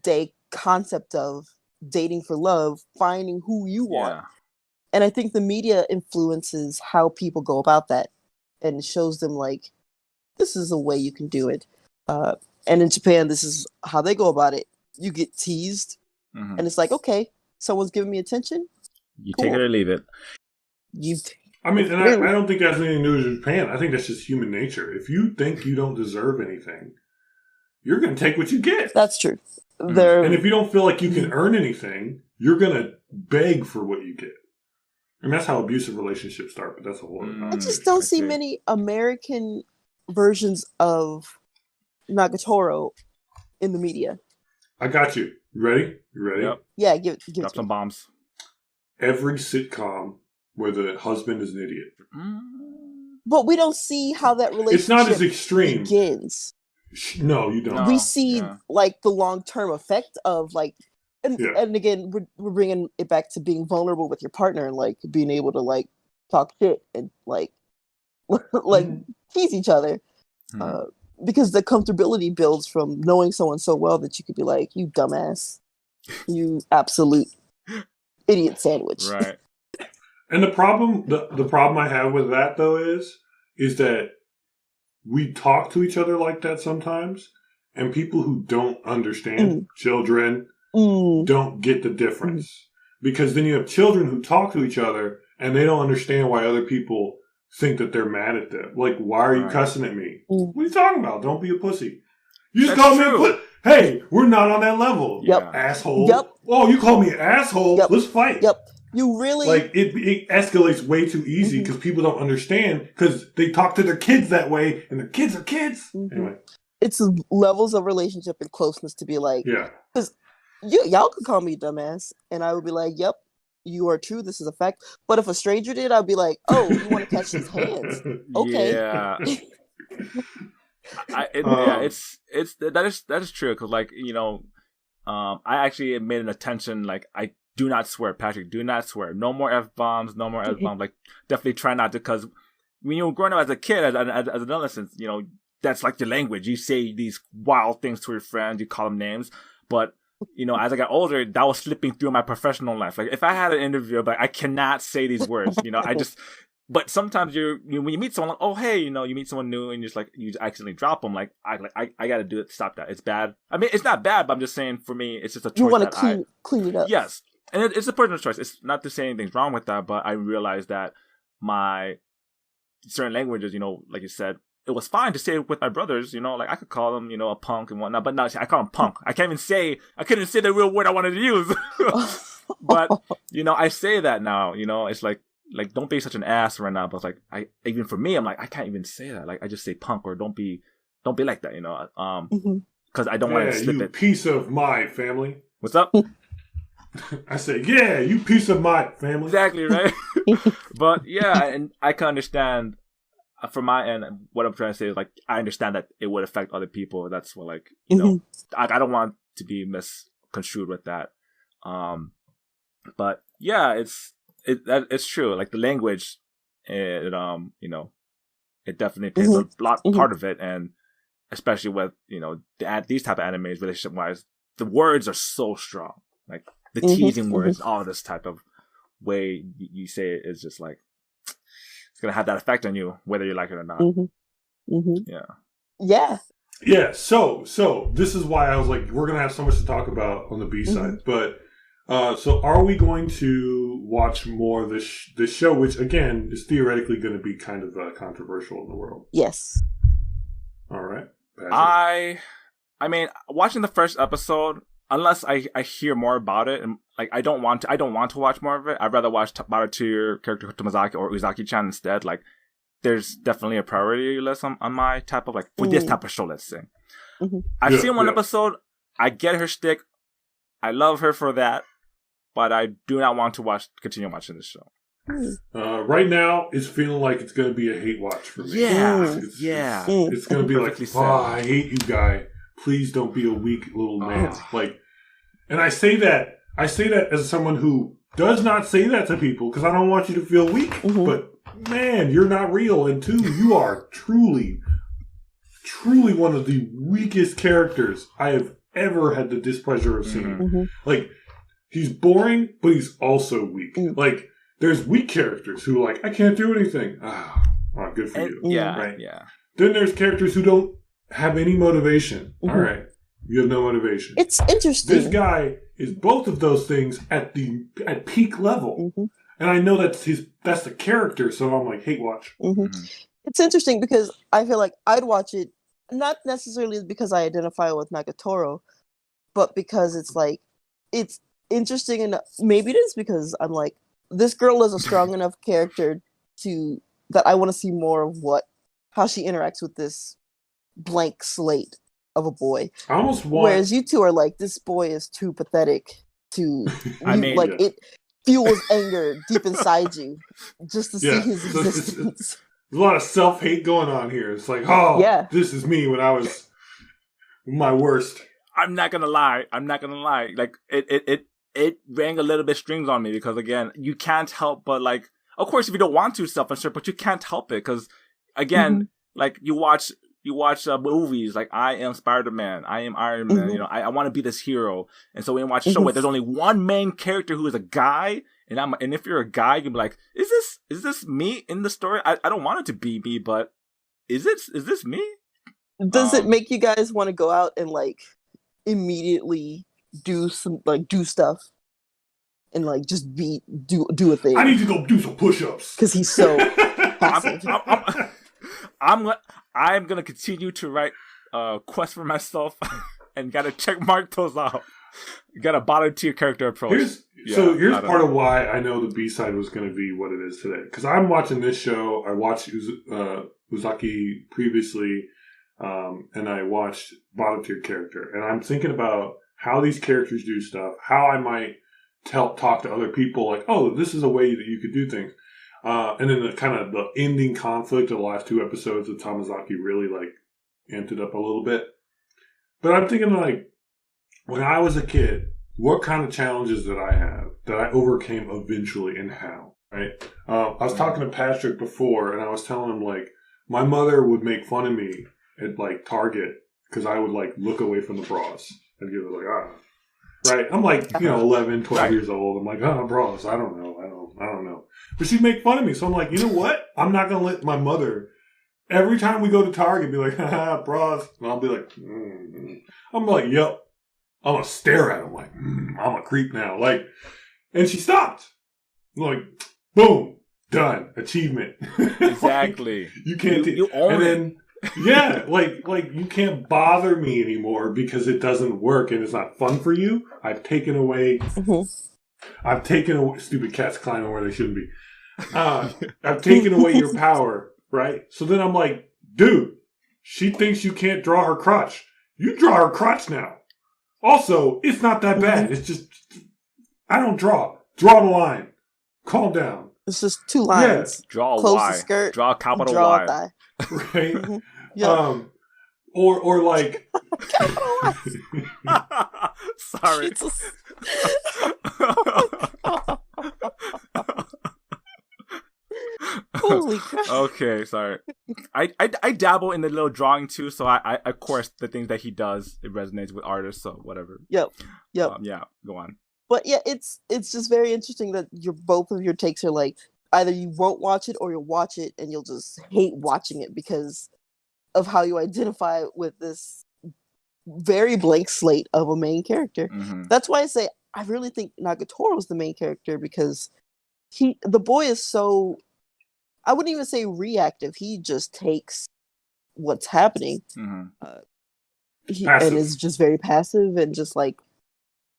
day concept of dating for love, finding who you want. Yeah. And I think the media influences how people go about that and shows them, like, this is a way you can do it. And in Japan, this is how they go about it. You get teased, and it's like, okay, someone's giving me attention. You take it or leave it. I don't think that's anything new to Japan. I think that's just human nature. If you think you don't deserve anything, you're going to take what you get. That's true. And if you don't feel like you can earn anything, you're going to beg for what you get. And that's how abusive relationships start, but that's a whole other I just don't see many American versions of Nagatoro in the media. I got you. You ready? Yep. Yeah, give Drop some bombs. Every sitcom where the husband is an idiot. But we don't see how that relationship it's not as extreme. Begins. No, you don't. We see like the long-term effect of like, and again, we're bringing it back to being vulnerable with your partner and like being able to like talk shit and like tease each other, because the comfortability builds from knowing someone so well that you could be like, you dumbass, you absolute idiot sandwich. Right. And the problem I have with that though is that we talk to each other like that sometimes, and people who don't understand children don't get the difference. Because then you have children who talk to each other and they don't understand why other people think that they're mad at them. Like, why are you cussing at me? What are you talking about? Don't be a pussy. You just called me a pussy. hey, we're not on that level. Yep. Asshole. Yep. Oh, you call me an asshole? Yep. Let's fight. Yep. You really like it escalates way too easy because people don't understand because they talk to their kids that way, and the kids are kids. Anyway, it's levels of relationship and closeness to be like, yeah, because y'all could call me dumbass, and I would be like, yep, you are true. This is a fact. But if a stranger did, I'd be like, oh, you want to catch his hands? Okay. Yeah. That is true because like I actually made an attention like I do not swear, Patrick. Do not swear. No more F-bombs. No more F-bombs. Like definitely try not to because when you're growing up as a kid, as an adolescent, that's like your language. You say these wild things to your friends. You call them names, but as I got older, that was slipping through my professional life. Like if I had an interview, but I cannot say these words. I just. But sometimes when you meet someone, like, oh hey, you meet someone new and you accidentally drop them. Like I got to do it. Stop that. It's bad. I mean, it's not bad, but I'm just saying for me, it's just a choice. You want to clean it up. Yes, and it's a personal choice. It's not to say anything's wrong with that, but I realized that my certain languages, like you said, it was fine to say it with my brothers. Like I could call them, a punk and whatnot, but no, I call them punk. I couldn't say the real word I wanted to use. But I say that now. It's like don't be such an ass right now. But it's like even for me, I'm like I can't even say that. Like I just say punk or don't be like that. Because I don't want to slip you it. Piece of my family. What's up? I say, yeah, you piece of my family. Exactly, right? But yeah, and I can understand from my end what I'm trying to say is like I understand that it would affect other people. That's what like I don't want to be misconstrued with that. But yeah, it's true. Like the language, it definitely plays a lot part of it, and especially with these type of animes, relationship wise, the words are so strong. Like the teasing words, all this type of way you say it is just like it's gonna have that effect on you, whether you like it or not. Yeah. So this is why I was like, we're gonna have so much to talk about on the B side, but. So are we going to watch more of this show, which again is theoretically going to be kind of controversial in the world? Yes. All right. Patrick. I mean, watching the first episode, unless I hear more about it, and like I don't want to watch more of it. I'd rather watch about it to your character Tomazaki or Uzaki-chan instead. Like, there's definitely a priority list on my type of like for this type of show. Let's say I've seen one episode. I get her shtick. I love her for that. But I do not want to continue watching this show. Right now, it's feeling like it's going to be a hate watch for me. It's going to be like, I hate you, guy. Please don't be a weak little man. And I say that as someone who does not say that to people because I don't want you to feel weak. But man, you're not real, and two, you are truly, truly one of the weakest characters I have ever had the displeasure of seeing. Like. He's boring, but he's also weak. Like, there's weak characters who are like, I can't do anything. Good for you. Yeah, Then there's characters who don't have any motivation. All right, you have no motivation. It's interesting. This guy is both of those things at peak level, and I know that's the character. So I'm like, hate watch. It's interesting because I feel like I'd watch it not necessarily because I identify with Nagatoro, but because it's like it's interesting enough. Maybe it is because I'm like, this girl is a strong enough character that I want to see more of how she interacts with this blank slate of a boy. I almost want. Whereas you two are like, this boy is too pathetic to. It fuels anger deep inside you just to see his existence. There's a lot of self-hate going on here. It's like, this is me when I was my worst. I'm not gonna lie. Like it rang a little bit strings on me because again, you can't help but like, of course, if you don't want to self-insert, but you can't help it because again, like you watch movies like I am Spider-Man, I am Iron Man. I want to be this hero, and so when you watch a show where there's only one main character who is a guy, and if you're a guy, you can be like, is this me in the story? I don't want it to be me, but is this me? Does it make you guys want to go out and like immediately do stuff and like just do a thing? I need to go do some push-ups because he's so passive. I'm gonna continue to write quests for myself and gotta check mark those off. You got a bottom tier character approach. Here's part of why I know the B-side was going to be what it is today. Because I'm watching this show. I watched Uzaki previously, and I watched bottom tier character. And I'm thinking about how these characters do stuff, how I might talk to other people like, oh, this is a way that you could do things. And then the ending conflict of the last 2 episodes of Tamazaki really like amped it up a little bit. But I'm thinking like, when I was a kid, what kind of challenges did I have that I overcame eventually and how, right? I was talking to Patrick before and I was telling him like, my mother would make fun of me at like Target because I would like look away from the bras. And he was like, right? I'm like, 11, 12 years old. I'm like, bras, I don't know. But she'd make fun of me. So I'm like, you know what? I'm not going to let my mother, every time we go to Target, be like, haha, bras. And I'll be like, I'm like, yep. I'm going to stare at him like, I'm a creep now. Like, and she stopped. I'm like, boom, done. Achievement. Exactly. Like, you can't. You own it. Yeah, like you can't bother me anymore because it doesn't work and it's not fun for you. I've taken away. Stupid cats climbing where they shouldn't be. I've taken away your power, right? So then I'm like, dude, she thinks you can't draw her crotch. You draw her crotch now. Also, it's not that bad. It's just, I don't draw. Draw the line. Calm down. It's just 2 lines. Yeah. Draw a Close Y. the skirt. Draw a capital draw Y. A thigh. Right? Yep. Or like. Sorry. Holy crap. Okay, sorry. I dabble in the little drawing too, so I of course the things that he does, it resonates with artists, so whatever. Yep. Yeah, go on. But yeah, it's just very interesting that both of your takes are like either you won't watch it or you'll watch it and you'll just hate watching it because of how you identify with this very blank slate of a main character. Mm-hmm. That's why I say I really think Nagatoro is the main character because the boy is so, I wouldn't even say reactive. He just takes what's happening and is just very passive and just like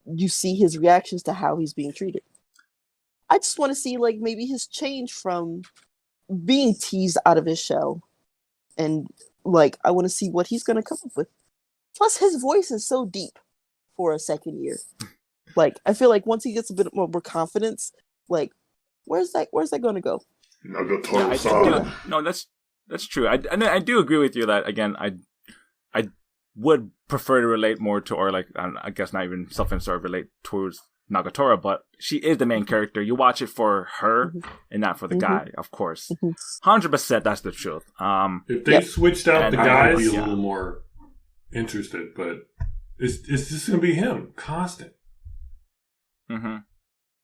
you see his reactions to how he's being treated. I just want to see like maybe his change from being teased out of his shell and like I want to see what he's going to come up with. Plus his voice is so deep for a second year. Like I feel like once he gets a bit more confidence, like where's that going to go? Nagatoro-san. No, that's true. I do agree with you that again. I would prefer to relate more to, or like I guess not even self-insert relate towards Nagatoro, but she is the main character. You watch it for her and not for the guy, of course. 100%. That's the truth. If they switched out the guys, I'd be a little more interested. But it's just gonna be him, constant.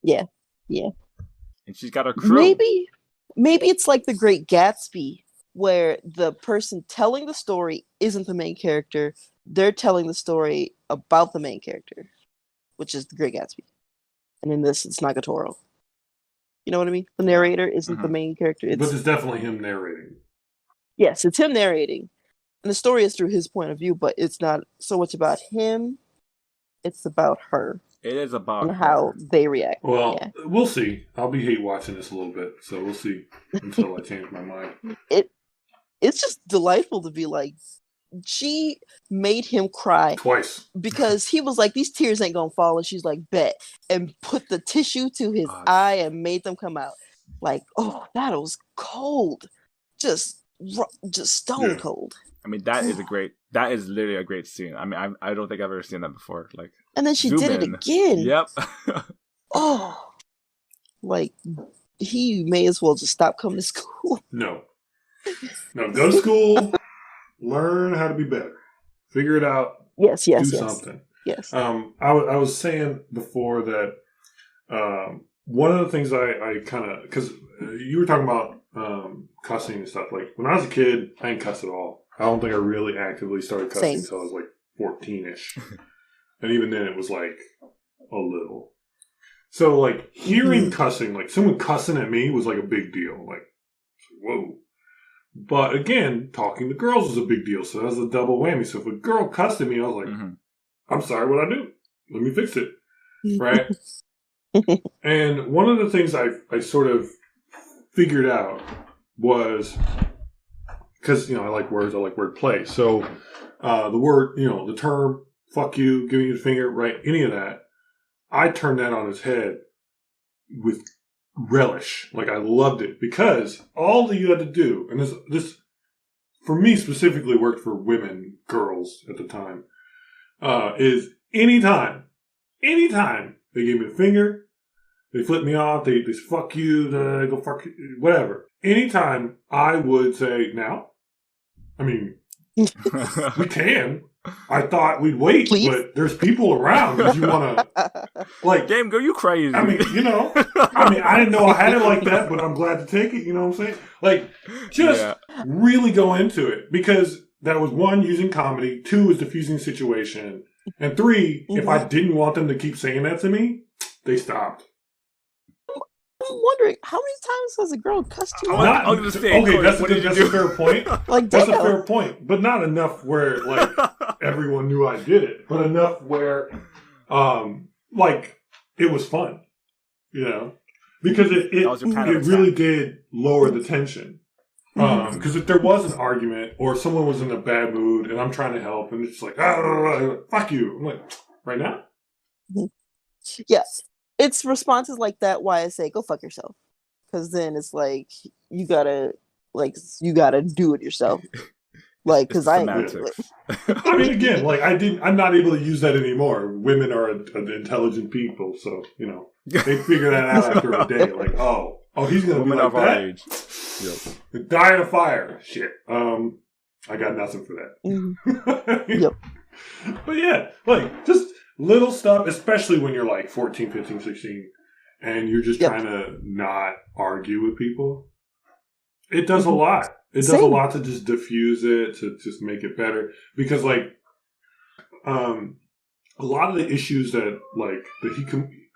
Yeah. And she's got a crew. Maybe it's like The Great Gatsby, where the person telling the story isn't the main character. They're telling the story about the main character, which is The Great Gatsby. And in this, it's Nagatoro. You know what I mean? The narrator isn't the main character. But it's definitely him narrating. Yes, it's him narrating. And the story is through his point of view, but it's not so much about him. It's about her. It is about and how they react. Well, we'll see. I'll be hate watching this a little bit, so we'll see until I change my mind. It's just delightful to be like, she made him cry twice because he was like, these tears ain't gonna fall, and she's like, bet, and put the tissue to his eye and made them come out. Like, oh, that was cold, just stone cold. I mean, that is literally a great scene. I mean, I don't think I've ever seen that before. Like, and then she did it again. Yep. Oh, like he may as well just stop coming to school. No, go to school, learn how to be better, figure it out. Yes. Do something. Yes. I was saying before that one of the things I kind of, because you were talking about cussing and stuff. Like when I was a kid, I didn't cuss at all. I don't think I really actively started cussing until I was like 14-ish. And even then it was like a little. So like hearing cussing, like someone cussing at me was like a big deal. Like, whoa. But again, talking to girls was a big deal. So that was a double whammy. So if a girl cussed at me, I was like, I'm sorry, what I do? Let me fix it. Right? And one of the things I sort of figured out was, because, I like words, I like wordplay. So the word, the term, fuck you, giving you the finger, right? Any of that, I turned that on its head with relish. Like, I loved it because all that you had to do, and this for me specifically worked for women, girls at the time, is anytime they gave me the finger, they flipped me off, they fuck you, they go fuck you, whatever. Anytime I would say, now, I mean, we can. I thought we'd wait, Please? but there's people around. If you want to, like, Game girl, you crazy. I mean, I didn't know I had it like that, but I'm glad to take it. You know what I'm saying? Like, just really go into it, because that was 1, using comedy, 2 is diffusing the situation, and 3, if I didn't want them to keep saying that to me, they stopped. I'm wondering, how many times has a girl cussed you I out? was gonna say, okay, Cori, that's do? a fair point. Like, That's damn. a fair point, but not enough where, like, everyone knew I did it, but enough where, like, it was fun, because it really did lower the tension. Because if there was an argument or someone was in a bad mood and I'm trying to help and it's like, fuck you, I'm like, right now? Yes. It's responses like that why I say, go fuck yourself. Because then it's like, you gotta do it yourself. Like, because I mean, again, like, I'm not able to use that anymore. Women are intelligent people, so, they figure that out after a day. Like, oh, he's going to be like that? Age. Yep. Die in a fire. Shit. I got nothing for that. Yep. But yeah, like, just little stuff, especially when you're like 14, 15, 16, and you're just trying to not argue with people. It does a lot. It does a lot to just diffuse it, to just make it better. Because, like, a lot of the issues that, like, the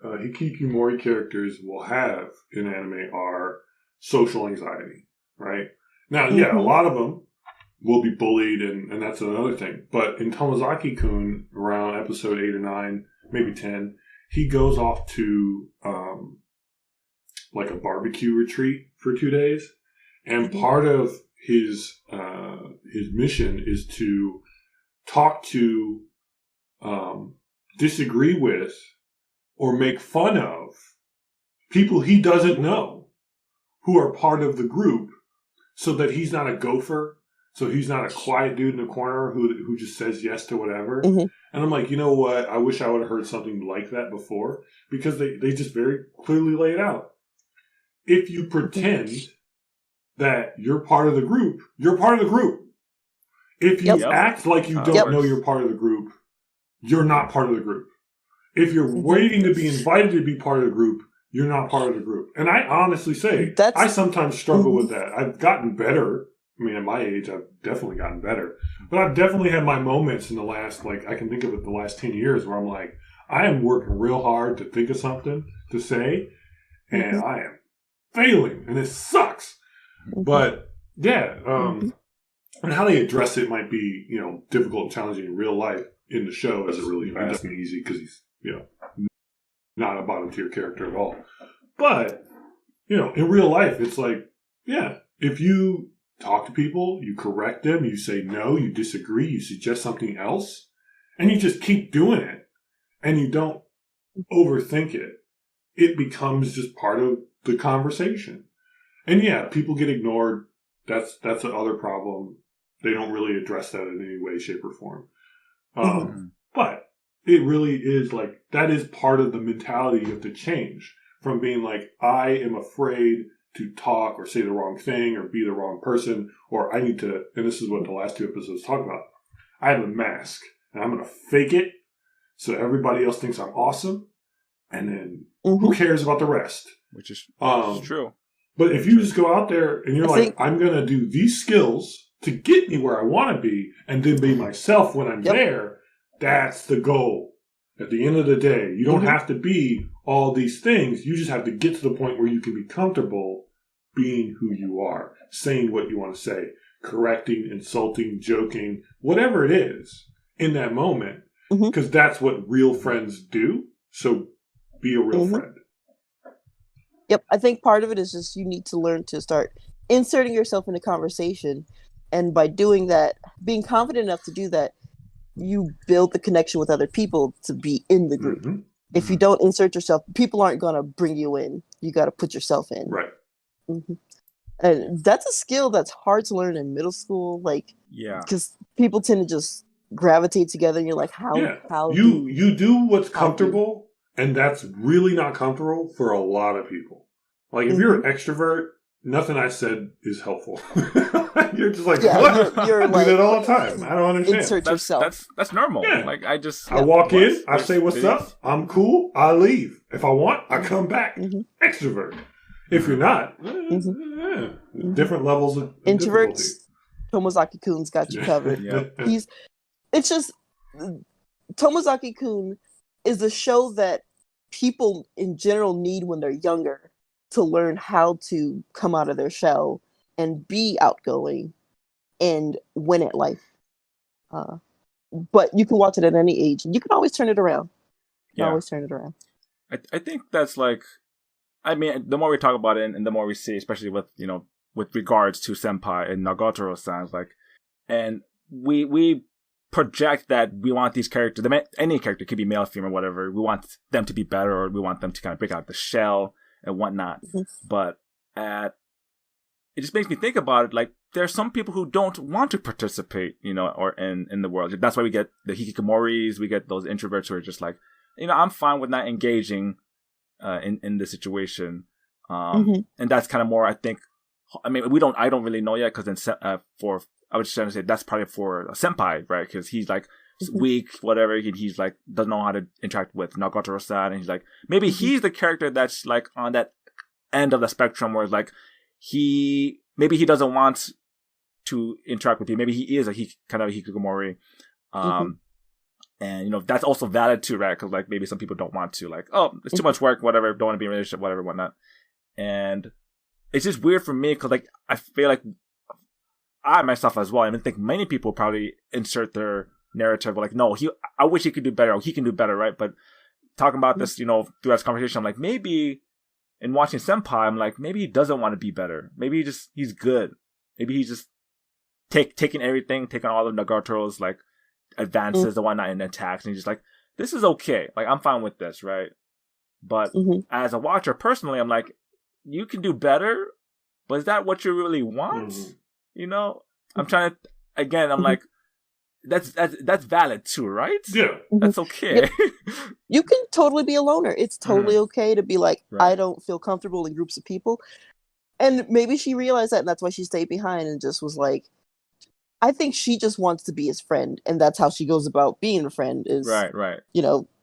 hikikomori characters will have in anime are social anxiety, right? Now, a lot of them will be bullied, and that's another thing. But in Tomozaki-kun, around episode 8 or 9, maybe 10, he goes off to, like, a barbecue retreat for 2 days. And part of his mission is to talk to, disagree with, or make fun of people he doesn't know who are part of the group, so that he's not a gopher, so he's not a quiet dude in the corner who just says yes to whatever. And I'm like, you know what? I wish I would have heard something like that before, because they just very clearly lay it out. If you pretend that you're part of the group, you're part of the group. If you act like you don't know you're part of the group, you're not part of the group. If you're waiting to be invited to be part of the group, you're not part of the group. And I honestly say, I sometimes struggle with that. I've gotten better. I mean, at my age, I've definitely gotten better. But I've definitely had my moments in the last, like, I can think of it the last 10 years where I'm like, I am working real hard to think of something to say, and I am failing, and it sucks. But, and how they address it might be, difficult and challenging in real life. In the show, is it really fast and easy, because he's, not a bottom tier character at all. But, in real life, it's like, if you talk to people, you correct them, you say no, you disagree, you suggest something else, and you just keep doing it, and you don't overthink it, it becomes just part of the conversation. And people get ignored. That's the other problem. They don't really address that in any way, shape, or form. But it really is like, that is part of the mentality you have to change from being like, I am afraid to talk or say the wrong thing or be the wrong person, or I need to, and this is what the last 2 episodes talk about. I have a mask and I'm going to fake it so everybody else thinks I'm awesome. And then who cares about the rest? Which is true. But if you just go out there and you're I'm going to do these skills to get me where I want to be, and then be myself when I'm there, that's the goal. At the end of the day, you don't have to be all these things. You just have to get to the point where you can be comfortable being who you are, saying what you want to say, correcting, insulting, joking, whatever it is in that moment. Because that's what real friends do. So be a real friend. Yep, I think part of it is just you need to learn to start inserting yourself in a conversation. And by doing that, being confident enough to do that, you build the connection with other people to be in the group. If you don't insert yourself, people aren't going to bring you in. You got to put yourself in. Right. And that's a skill that's hard to learn in middle school. Like, because people tend to just gravitate together and you're like, how you do what's comfortable, and that's really not comfortable for a lot of people. Like, if you're an extrovert, nothing I said is helpful. You're just like, what? You're I do that all the time. I don't understand. Insert yourself. That's normal. Yeah. Like, I walk in, I say what's up, I'm cool, I leave. If I want, I come back. Extrovert. If you're not, different levels of introverts. Tomozaki-kun's got you covered. It's just Tomozaki-kun is a show that people in general need when they're younger to learn how to come out of their shell and be outgoing and win at life. But you can watch it at any age. You can always turn it around. I think that's like, I mean, the more we talk about it and the more we see, especially with, with regards to Senpai and Nagatoro-san, like, and we project that we want these characters, any character, could be male, female, whatever, we want them to be better, or we want them to kind of break out the shell and whatnot. But it just makes me think about it, like, there are some people who don't want to participate, or in the world. That's why we get the hikikomoris, we get those introverts who are just like, I'm fine with not engaging in this situation. And that's kind of more, I think, I mean, I don't really know yet, because I was just trying to say that's probably for a senpai, right? Because he's like weak, whatever. He's like doesn't know how to interact with Nagatoro-san, and he's like maybe he's the character that's like on that end of the spectrum where like maybe he doesn't want to interact with you. Maybe he is kind of a hikikomori, and that's also valid too, right? Because like maybe some people don't want to, like, oh, it's too much work, whatever. Don't want to be in a relationship, whatever, whatnot. And it's just weird for me because like I feel like I myself as well, I think many people probably insert their narrative like, no, I wish he could do better, or he can do better, right? But talking about this, through this conversation, I'm like, maybe in watching Senpai, I'm like, maybe he doesn't want to be better. Maybe he's good. Maybe he's just taking everything, taking all of Nagatoro's like advances and whatnot and attacks, and he's just like, this is okay. Like, I'm fine with this, right? But as a watcher, personally, I'm like, you can do better, but is that what you really want? I'm trying to, again, I'm like, that's valid too, right? Yeah. That's okay. You can totally be a loner. It's totally okay to be like, I don't feel comfortable in groups of people. And maybe she realized that, and that's why she stayed behind and just was like, I think she just wants to be his friend, and that's how she goes about being a friend is, right.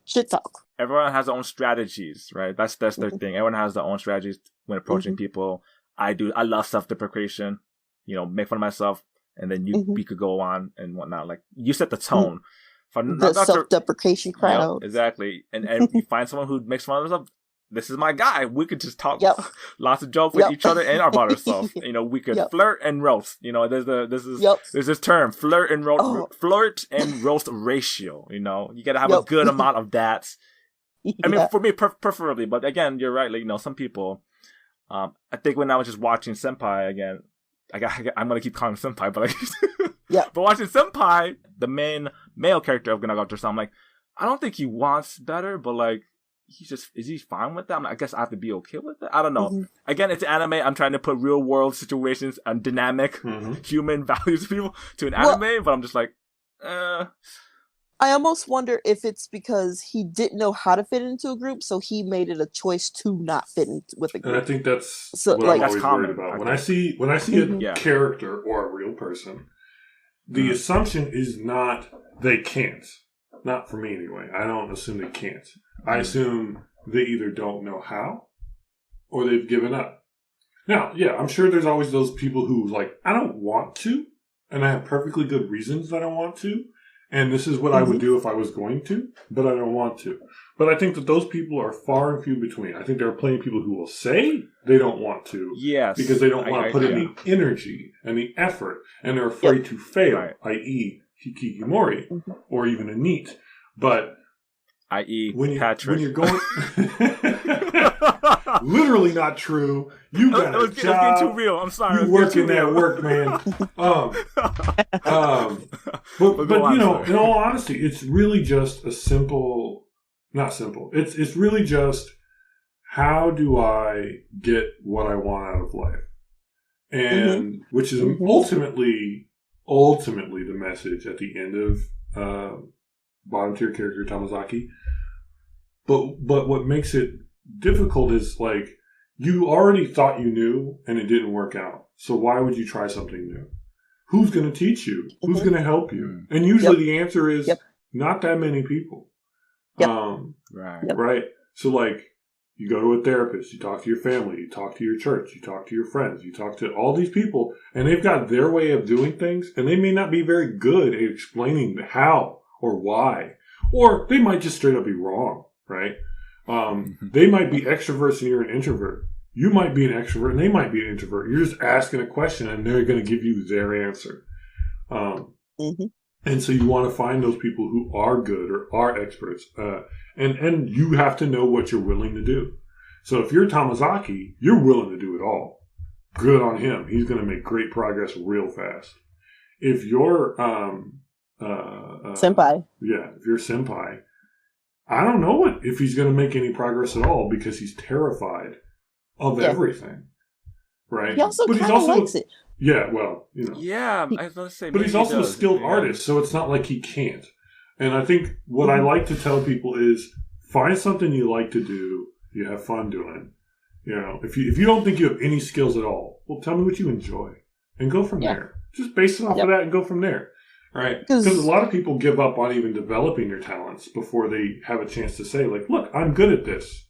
Shit talk. Everyone has their own strategies, right? That's their thing. Everyone has their own strategies when approaching people. I love self-deprecation, make fun of myself, and then we could go on and whatnot. Like, you set the tone. The self-deprecation crowd. Exactly. And you find someone who makes fun of themselves. This is my guy. We could just talk lots of jokes with each other and about ourselves. We could flirt and roast. There's this term, flirt and roast ratio. You gotta have a good amount of that. I mean, for me, preferably. But again, you're right. Like, some people. I think when I was just watching Senpai again, I'm gonna keep calling him Senpai, but but watching Senpai, the main male character of Nagatoro-san, I'm like, I don't think he wants better, but like, is he fine with that? I guess I have to be okay with it. I don't know. Again, it's anime. I'm trying to put real world situations and dynamic human values of people to an anime, but I'm just like, I almost wonder if it's because he didn't know how to fit into a group, so he made it a choice to not fit in with a group. And I think that's what I'm always worried about. When I see a character or a real person, the assumption is not they can't. Not for me anyway. I don't assume they can't. I assume they either don't know how or they've given up. Now, I'm sure there's always those people who like, I don't want to, and I have perfectly good reasons that I want to, and this is what I would do if I was going to, but I don't want to. But I think that those people are far and few between. I think there are plenty of people who will say they don't want to because they don't want to put in the energy and the effort, and they're afraid to fail, i.e., hikikimori, or even a NEET. But i.e. when Patrick. you're going, literally not true. You got a job. It's getting too real. I'm sorry. You working that work, man. But you know, in all honesty, it's really just a simple. Not simple. It's really just how do I get what I want out of life, and which is ultimately the message at the end of bottom tier character Tamazaki. But what makes it difficult is like you already thought you knew and it didn't work out. So why would you try something new? Who's going to teach you? Who's going to help you? And usually the answer is not that many people. Right. So like you go to a therapist, you talk to your family, you talk to your church, you talk to your friends, you talk to all these people, and they've got their way of doing things, and they may not be very good at explaining how or why, or they might just straight up be wrong, right? They might be extroverts and you're an introvert. You might be an extrovert and they might be an introvert. You're just asking a question and they're going to give you their answer. And so you want to find those people who are good or are experts. And you have to know what you're willing to do. So if you're Tamazaki, you're willing to do it all. Good on him. He's going to make great progress real fast. If you're senpai. Yeah, if you're senpai, I don't know if he's going to make any progress at all because he's terrified of everything. Right? He also kind of likes it. Yeah, well, you know. Yeah, I was going to say. But he's also a skilled artist, so it's not like he can't. And I think what I like to tell people is find something you like to do, you have fun doing. You know, if you don't think you have any skills at all, well, tell me what you enjoy and go from there. Just base it off of that and go from there. Right? Because a lot of people give up on even developing their talents before they have a chance to say, like, look, I'm good at this.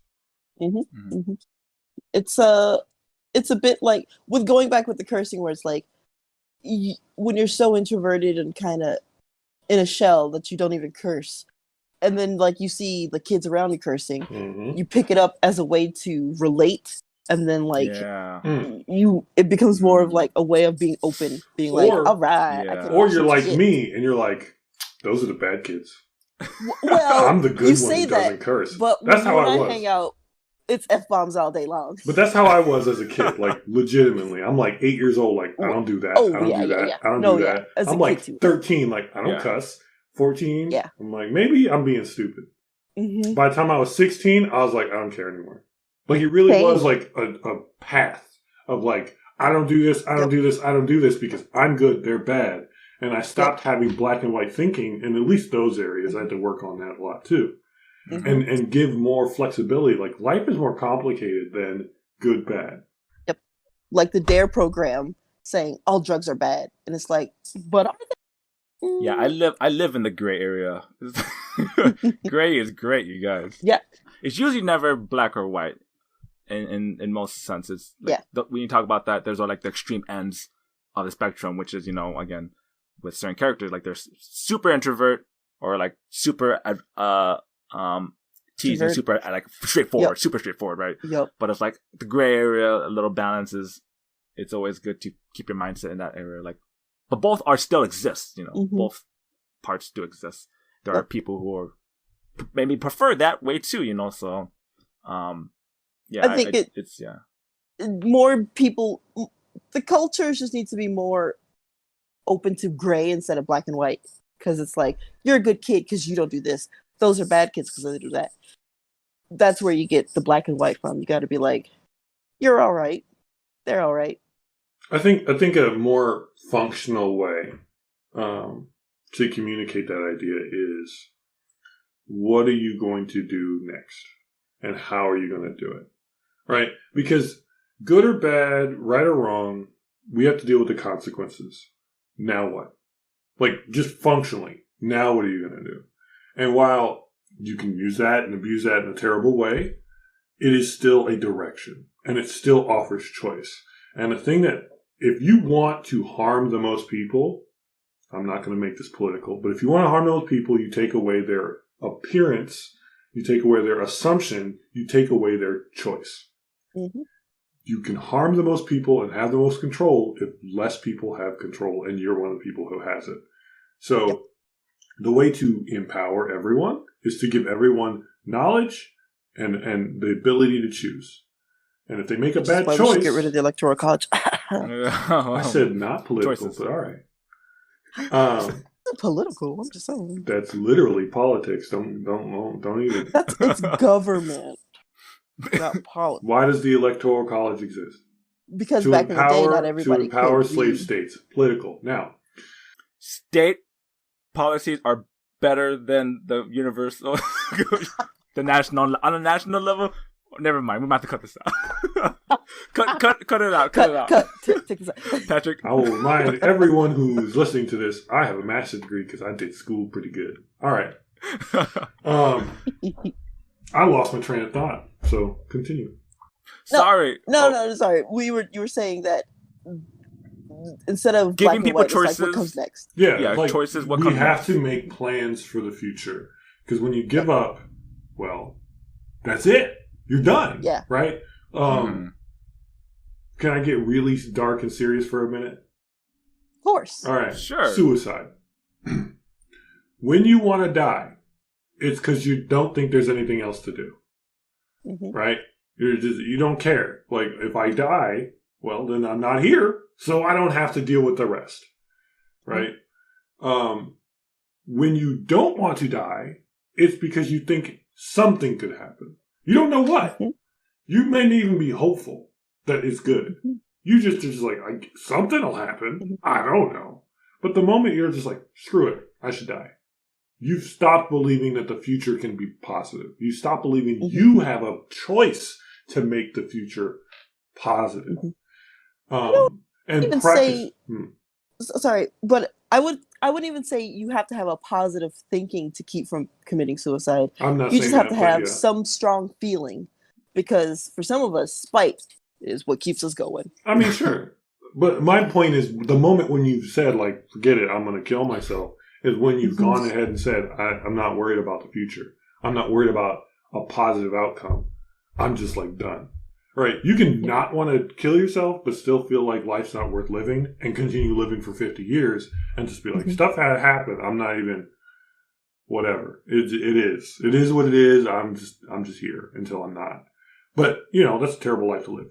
It's a bit like with going back with the cursing where it's like when you're so introverted and kind of in a shell that you don't even curse, and then like you see the kids around you cursing, you pick it up as a way to relate, and then like it becomes more of like a way of being open, being like, all right, or you're like me and you're like, those are the bad kids. Well, I'm the good one who doesn't curse, but that's how I was. Hang out, it's F-bombs all day long. But that's how I was as a kid, like, legitimately. I'm, like, 8 years old, like, I don't do that. I don't do that. I don't do that. I'm, like, 13, like, I don't cuss. 14, I'm like, maybe I'm being stupid. By the time I was 16, I was like, I don't care anymore. Like, it really was, like, a path of, like, I don't do this, I don't do this, I don't do this because I'm good, they're bad. And I stopped having black and white thinking, and at least those areas, I had to work on that a lot, too. And give more flexibility. Like, life is more complicated than good, bad. Yep. Like the DARE program saying all drugs are bad. And it's like, but are they? Yeah, I live in the gray area. Gray is great, you guys. Yeah. It's usually never black or white in most senses. Like, when you talk about that, there's all like the extreme ends of the spectrum, which is, you know, again, with certain characters, like there's super introvert or like super teasing, super like straightforward, super straightforward, right? But it's like the gray area, a little balance is. It's always good to keep your mindset in that area. Like, but both are still exist. You know, both parts do exist. There are people who are maybe prefer that way too. You know, so I think it's more people. The cultures just need to be more open to gray instead of black and white, because it's like you're a good kid because you don't do this. Those are bad kids because they do that. That's where you get the black and white from. You got to be like, you're all right. They're all right. I think a more functional way to communicate that idea is, what are you going to do next? And how are you going to do it? Right? Because good or bad, right or wrong, we have to deal with the consequences. Now what? Like, just functionally, now what are you going to do? And while you can use that and abuse that in a terrible way, it is still a direction. And it still offers choice. And the thing that, if you want to harm the most people, I'm not going to make this political, but if you want to harm those people, you take away their appearance, you take away their assumption, you take away their choice. You can harm the most people and have the most control if less people have control, and you're one of the people who has it. So the way to empower everyone is to give everyone knowledge and the ability to choose. And if they make a bad choice... we should get rid of the Electoral College. I said not political, but all right. It's political, I'm just saying. That's literally politics. Don't even... It's government, not politics. Why does the Electoral College exist? Because back in the day, not everybody to empower could slave read. states. Political. Now, state policies are better than the universal, the national, on a national level. Never mind. We're about to cut this out. cut it out. Cut it out. Take this out. Patrick. I will remind everyone who's listening to this, I have a master's degree because I did school pretty good. All right. I lost my train of thought. So continue. Sorry. No, sorry. You were saying that instead of giving black and people white, choices, it's like what comes next. Yeah, like, choices. What we comes have next. to make plans for the future because when you give up, well, that's it. You're done. Yeah. Right. Can I get really dark and serious for a minute? Of course. All right. Sure. Suicide. When you want to die, it's because you don't think there's anything else to do. Mm-hmm. Right? You don't care. Like, if I die, well, then I'm not here, so I don't have to deal with the rest. Right? Mm-hmm. When you don't want to die, it's because you think something could happen. You don't know what. Mm-hmm. You may not even be hopeful that it's good. Mm-hmm. You just like, something will happen. Mm-hmm. I don't know. But the moment you're just like, screw it, I should die. You've stopped believing that the future can be positive. You stop believing you have a choice to make the future positive. And practice. Sorry, but I wouldn't even say you have to have a positive thinking to keep from committing suicide. I'm not you saying just have that, to have some strong feeling, because for some of us, spite is what keeps us going. I mean, sure. But my point is, the moment when you've said, like, forget it, I'm going to kill myself, is when you've gone ahead and said, I'm not worried about the future. I'm not worried about a positive outcome. I'm just, like, done. Right? You can not want to kill yourself, but still feel like life's not worth living and continue living for 50 years and just be like, stuff had happened. I'm not even, whatever. It is. It is what it is. I'm just here until I'm not. But, that's a terrible life to live.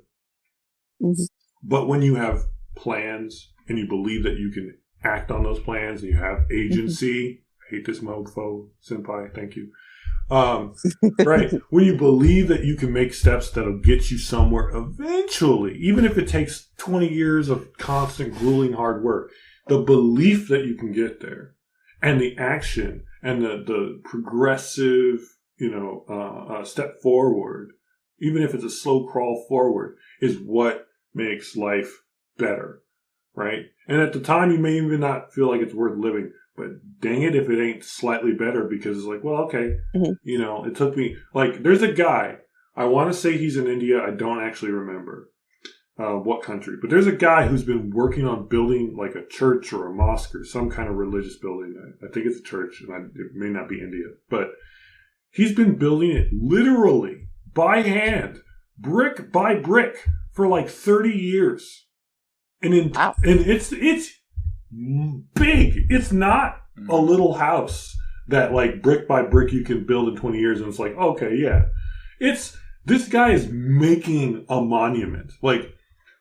Mm-hmm. But when you have plans and you believe that you can act on those plans and you have agency, I hate this mofo, senpai, thank you. Right. When you believe that you can make steps that'll get you somewhere eventually, even if it takes 20 years of constant, grueling hard work, the belief that you can get there and the action and the progressive, step forward, even if it's a slow crawl forward, is what makes life better. Right. And at the time, you may even not feel like it's worth living. But dang it if it ain't slightly better, because it's like, well, okay, it took me, like, there's a guy, I want to say he's in India, I don't actually remember what country, but there's a guy who's been working on building, like, a church or a mosque or some kind of religious building. I think it's a church, and it may not be India, but he's been building it literally by hand, brick by brick, for like 30 years. And it's big. It's not a little house that, like, brick by brick you can build in 20 years and it's like, okay, yeah. This guy is making a monument. Like,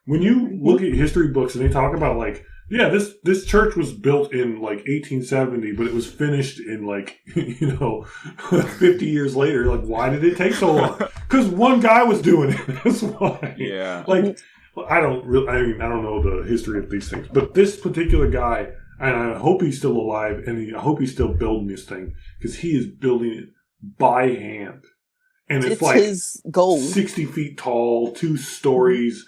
when you look at history books and they talk about, like, yeah, this church was built in, like, 1870, but it was finished in, like, 50 years later. Like, why did it take so long? Because one guy was doing it. That's why. Yeah. Like, I don't know the history of these things, but this particular guy, and I hope he's still alive, and I hope he's still building this thing, because he is building it by hand. And it's like his goal. 60 feet tall, 2 stories,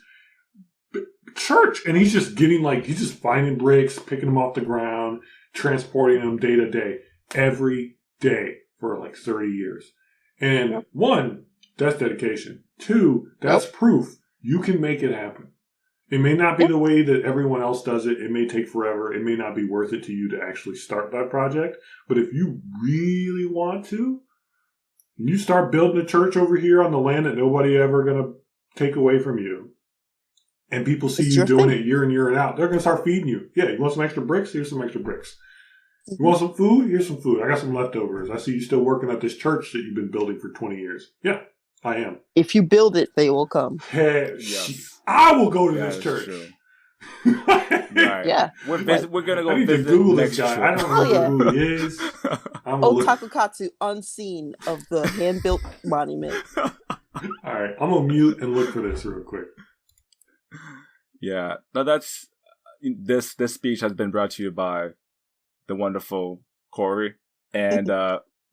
church. And he's just he's just finding bricks, picking them off the ground, transporting them day to day, every day for like 30 years. And 1, that's dedication. 2, that's proof. You can make it happen. It may not be the way that everyone else does it. It may take forever. It may not be worth it to you to actually start that project. But if you really want to, and you start building a church over here on the land that nobody ever going to take away from you, and people see you doing it year in, year out, they're going to start feeding you. Yeah, you want some extra bricks? Here's some extra bricks. You want some food? Here's some food. I got some leftovers. I see you still working at this church that you've been building for 20 years. Yeah, I am. If you build it, they will come. Hey, yes. I will go to this church. Right. Yeah. We're going to go I need visit to Google this next guy. Trip. I don't know who he is. Taku Katsu unseen of the hand-built monument. All right. I'm going to mute and look for this real quick. Yeah. Now that's... This speech has been brought to you by the wonderful Cori. And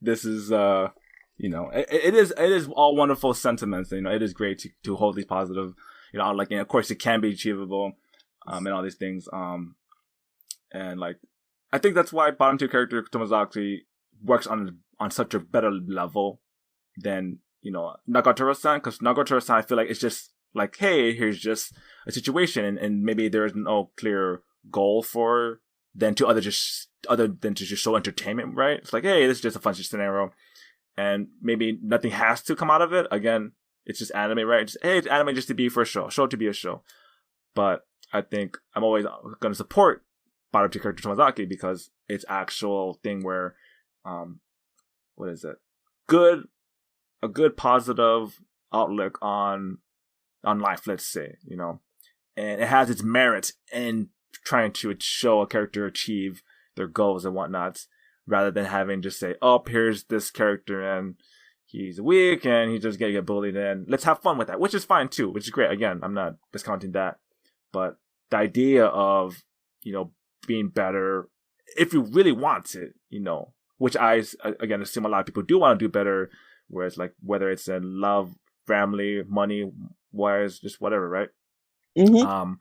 this is... it is all wonderful sentiments. It is great to hold these positive... of course, it can be achievable. And all these things. And I think that's why bottom tier character Tomozaki works on such a better level than, Nagatoro-san. Because Nagatoro-san, I feel like it's just hey, here's just a situation, and maybe there is no clear goal other than to just show entertainment, right? It's hey, this is just a fun scenario, and maybe nothing has to come out of it. Again, it's just anime, right? It's anime just to be for a show it to be a show. But I think I'm always going to support bottom tier character Tomozaki because it's actual thing where, what is it? A good positive outlook on life, let's say, and it has its merit in trying to show a character achieve their goals and whatnot, rather than having just say, oh, here's this character and he's weak and he's just gonna get bullied, and let's have fun with that, which is fine too, which is great. Again, I'm not discounting that, but the idea of, being better, if you really want it, which I, again, assume a lot of people do want to do better, whereas whether it's in love, family, money wise, just whatever, right? Mm-hmm.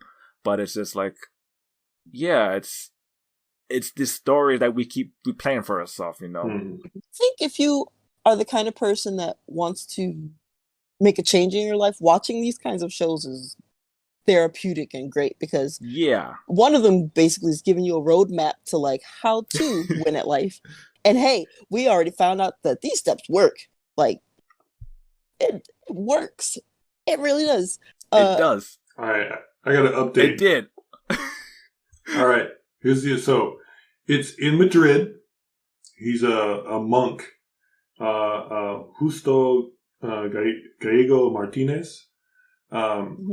But it's just it's this story that we keep replaying for ourselves, I think if you are the kind of person that wants to make a change in your life, watching these kinds of shows is therapeutic and great, because one of them basically is giving you a roadmap to how to win at life. And hey, we already found out that these steps work. It works. It really does. It does. All right, I got an update. It did. All right, so it's in Madrid. He's a monk, Justo Gallego Martinez.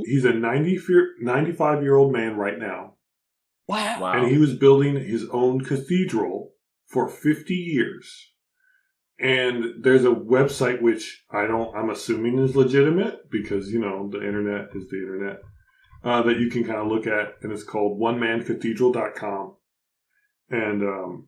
He's a 95-year-old man right now. Wow. And he was building his own cathedral for 50 years. And there's a website which I'm assuming is legitimate, because, the internet is the internet, that you can kind of look at, and it's called onemancathedral.com. And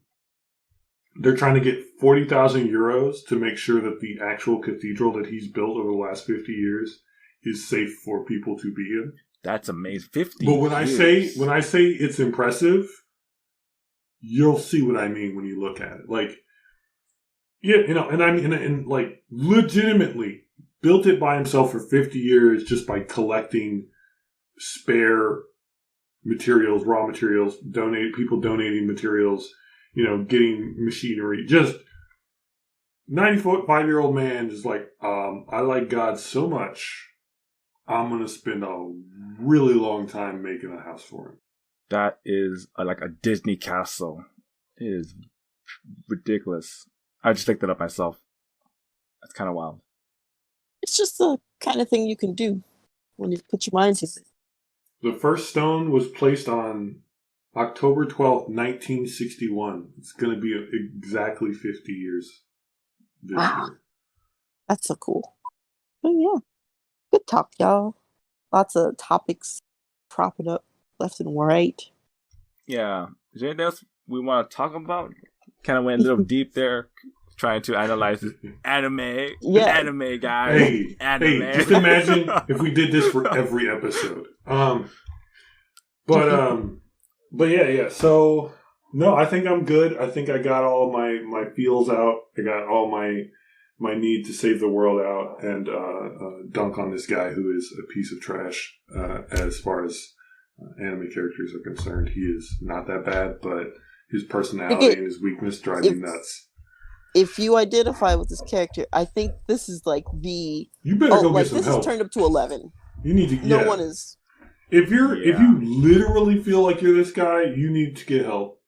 they're trying to get 40,000 euros to make sure that the actual cathedral that he's built over the last 50 years is safe for people to be in. That's amazing. 50 But when years. I say it's impressive, you'll see what I mean when you look at it. And legitimately built it by himself for 50 years just by collecting spare materials, raw materials, people donating materials, getting machinery. Just 95-year-old man is I like God so much, I'm going to spend a really long time making a house for him. That is like a Disney castle. It is ridiculous. I just looked it up myself. That's kind of wild. It's just the kind of thing you can do when you put your mind to it. The first stone was placed on October 12th, 1961. It's going to be exactly 50 years this year. That's so cool. But yeah. Good talk, y'all. Lots of topics propping up left and right. Yeah. Is there anything else we want to talk about? Kind of went a little deep there, trying to analyze anime. Yeah. Anime, guys. Anime. Just imagine if we did this for every episode. But yeah. So, no, I think I'm good. I think I got all my feels out. I got all my need to save the world out and dunk on this guy who is a piece of trash as far as anime characters are concerned. He is not that bad, but his personality and his weakness drive me nuts. If you identify with this character, I think this is the... You better go get some this help. Is turned up to 11. You need to... No one is... If you literally feel like you're this guy, you need to get help.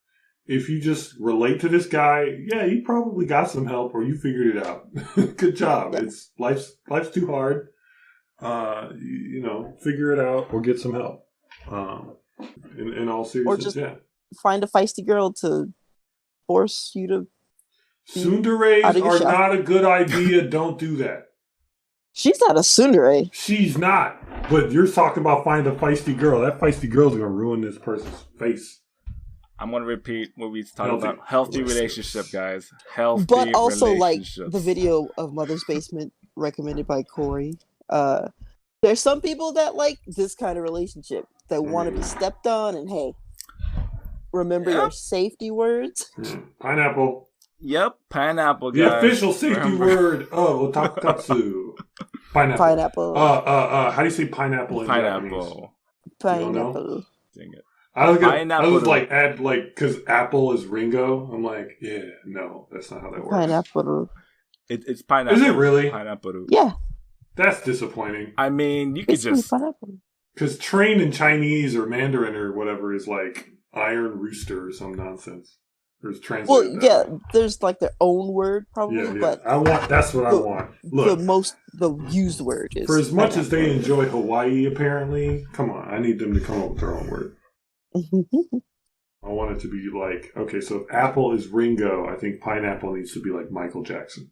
if you just relate to this guy, yeah, you probably got some help or you figured it out. Good job. It's life's too hard. Figure it out or get some help. In all seriousness, or just find a feisty girl to force you to. Tsunderes are not a good idea. Don't do that. She's not a tsundere. She's not. But you're talking about finding a feisty girl. That feisty girl's gonna ruin this person's face. I'm gonna repeat what we talked about. Healthy relationship, guys. Healthy. But also, like the video of Mother's Basement recommended by Cori. There's some people that like this kind of relationship that want to be stepped on, and hey, remember your safety words. Pineapple. Yep, pineapple. Guys. The official safety word of Taku Katsu. Pineapple. How do you say pineapple in Japanese? Pineapple. Dang it. I was like, add like, because apple is Ringo. I'm like, yeah, no, that's not how that works. Pineapple. It's pineapple. Is it really? Pineapple. Yeah. That's disappointing. I mean, you could just... Because train in Chinese or Mandarin or whatever is like iron rooster or some nonsense. There's translated. Well, yeah, there's like their own word probably, but that's what I want. Look, the used word is... For as much as they enjoy Hawaii, apparently, come on, I need them to come up with their own word. I want it to be like, okay, so if apple is Ringo, I think pineapple needs to be like Michael Jackson.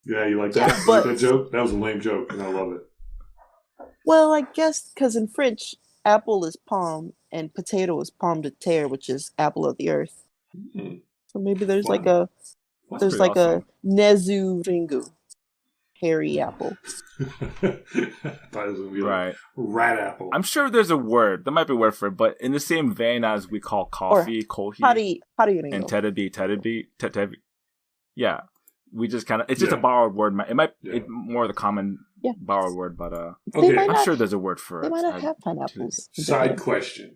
Yeah, you like that? Yeah, you like that joke? That was a lame joke, and I love it. Well, I guess because in French, apple is pomme, and potato is pomme de terre, which is apple of the earth. Mm-hmm. So maybe there's like a Nezu Ringu, hairy apple. I thought it was gonna be like rat apple. I'm sure there's a word. There might be a word for it, but in the same vein as we call coffee, kohi, terebi. Yeah. We just kind of, it's just a borrowed word. It might, it's more the common borrowed word, but okay. I'm sure there's a word for it. They might not have pineapples. Side question,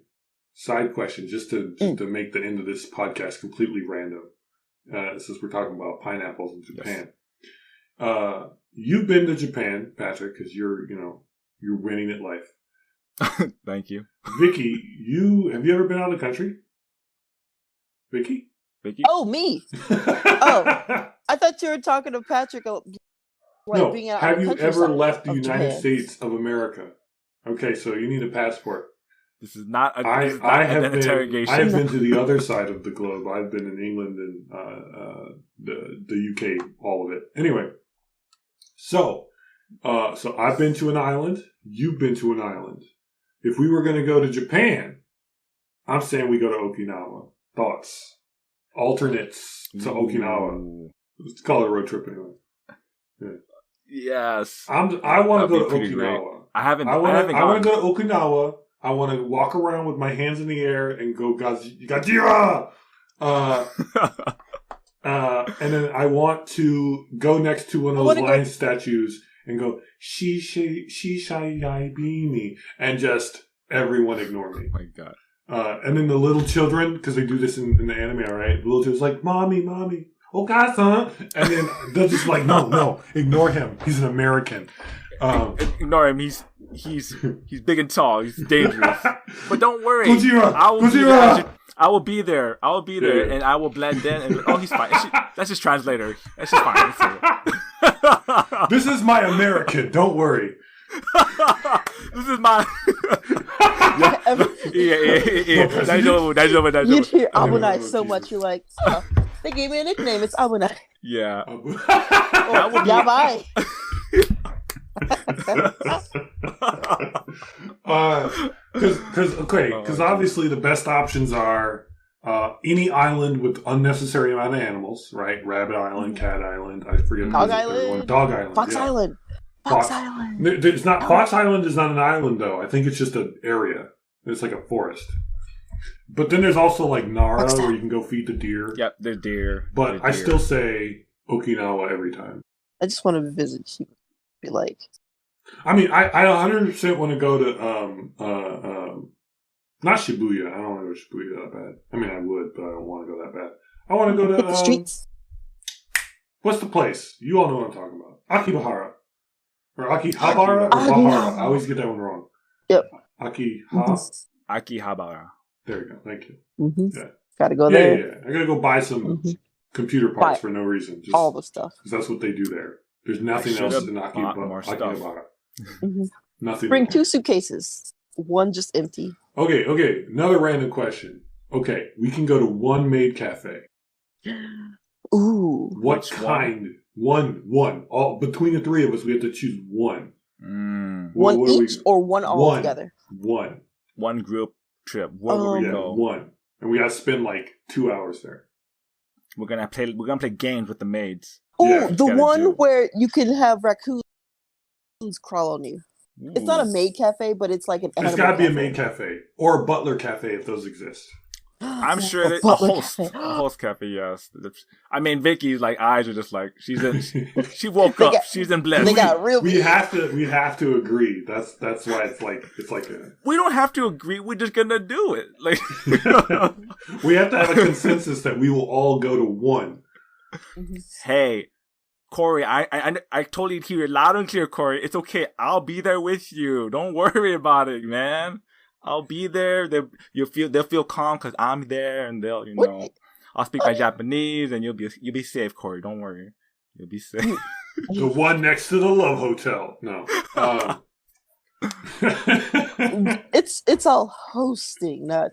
just to make the end of this podcast completely random, since we're talking about pineapples in Japan. Yes. You've been to Japan, Patrick, because you're winning at life. Thank you. Vicky, have you ever been out of the country? Vicky? Oh, me. Oh, I thought you were talking to Patrick. Being out have you ever left the United States of America? Okay, so you need a passport. This is not an interrogation. I have been to the other side of the globe. I've been in England and the UK, all of it. Anyway, so I've been to an island. You've been to an island. If we were going to go to Japan, I'm saying we go to Okinawa. Thoughts? Alternates to Okinawa. Let's call it a road trip anyway. Yeah. Yes. I want to go to Okinawa. Great. I want to go to Okinawa. I want to walk around with my hands in the air and go Gajira. And then I want to go next to one of those lion statues and go Shishai Bini, and just everyone ignore me. Oh my God. And then the little children, because they do this in the anime, all right? The little children's like, mommy, Oka-san. And then they're just like, no, ignore him. He's an American. Ignore him. He's big and tall. He's dangerous. But don't worry. Gojira. I will be there, and I will blend in. And, he's fine. That's his translator. That's just fine. This is my American. Don't worry. This is my... You'd hear Abunai so much, you're like, they gave me a nickname. It's Abunai. Yeah. Yabai. Because obviously the best options are any island with unnecessary amount of animals, right? Rabbit Island, Cat Island, I forget. Dog Island. Fox Island. Fox Island. It's not. Fox Island is not an island, though. I think it's just an area. It's like a forest. But then there's also like Nara, where you can go feed the deer. Yep, they're deer. But I still say Okinawa every time. I just want to visit. Be like. I mean, I 100% want to go to not Shibuya. I don't want to go to Shibuya that bad. I mean, I would, but I don't want to go that bad. I want to go to the streets. What's the place? You all know what I'm talking about. Akibahara. Or Akihabara or Bahara. I always get that one wrong. Yep. Akihabara. There you go. Thank you. Mm-hmm. Yeah. Gotta go there. Yeah. I gotta go buy some computer parts for no reason. Just all the stuff. Because that's what they do there. There's nothing else in Akihabara. Nothing. Bring 2 suitcases. One just empty. Okay. Another random question. Okay, we can go to one maid cafe. Ooh. What kind? One. All between the 3 of us, we have to choose one. One each or one all together? One group trip. Where will we go? One. And we gotta spend like 2 hours there. We're gonna play games with the maids. Oh, the one where you can have raccoons crawl on you. Ooh. It's not a maid cafe, but it's like an animal It's gotta be cafe. a maid cafe. Or a butler cafe if those exist. I'm sure that a host cafe, yes. I mean, Vicky's like eyes are just like she woke up. She's in bliss. We have to agree. That's why it's like a. We don't have to agree. We're just gonna do it. Like we have to have a consensus that we will all go to one. Hey, Cori, I totally hear you loud and clear, Cori. It's okay. I'll be there with you. Don't worry about it, man. I'll be there. They'll feel calm because I'm there, and they'll I'll speak my Japanese, and you'll be safe, Cori. Don't worry, you'll be safe. The one next to the Love Hotel. No, it's all hosting, not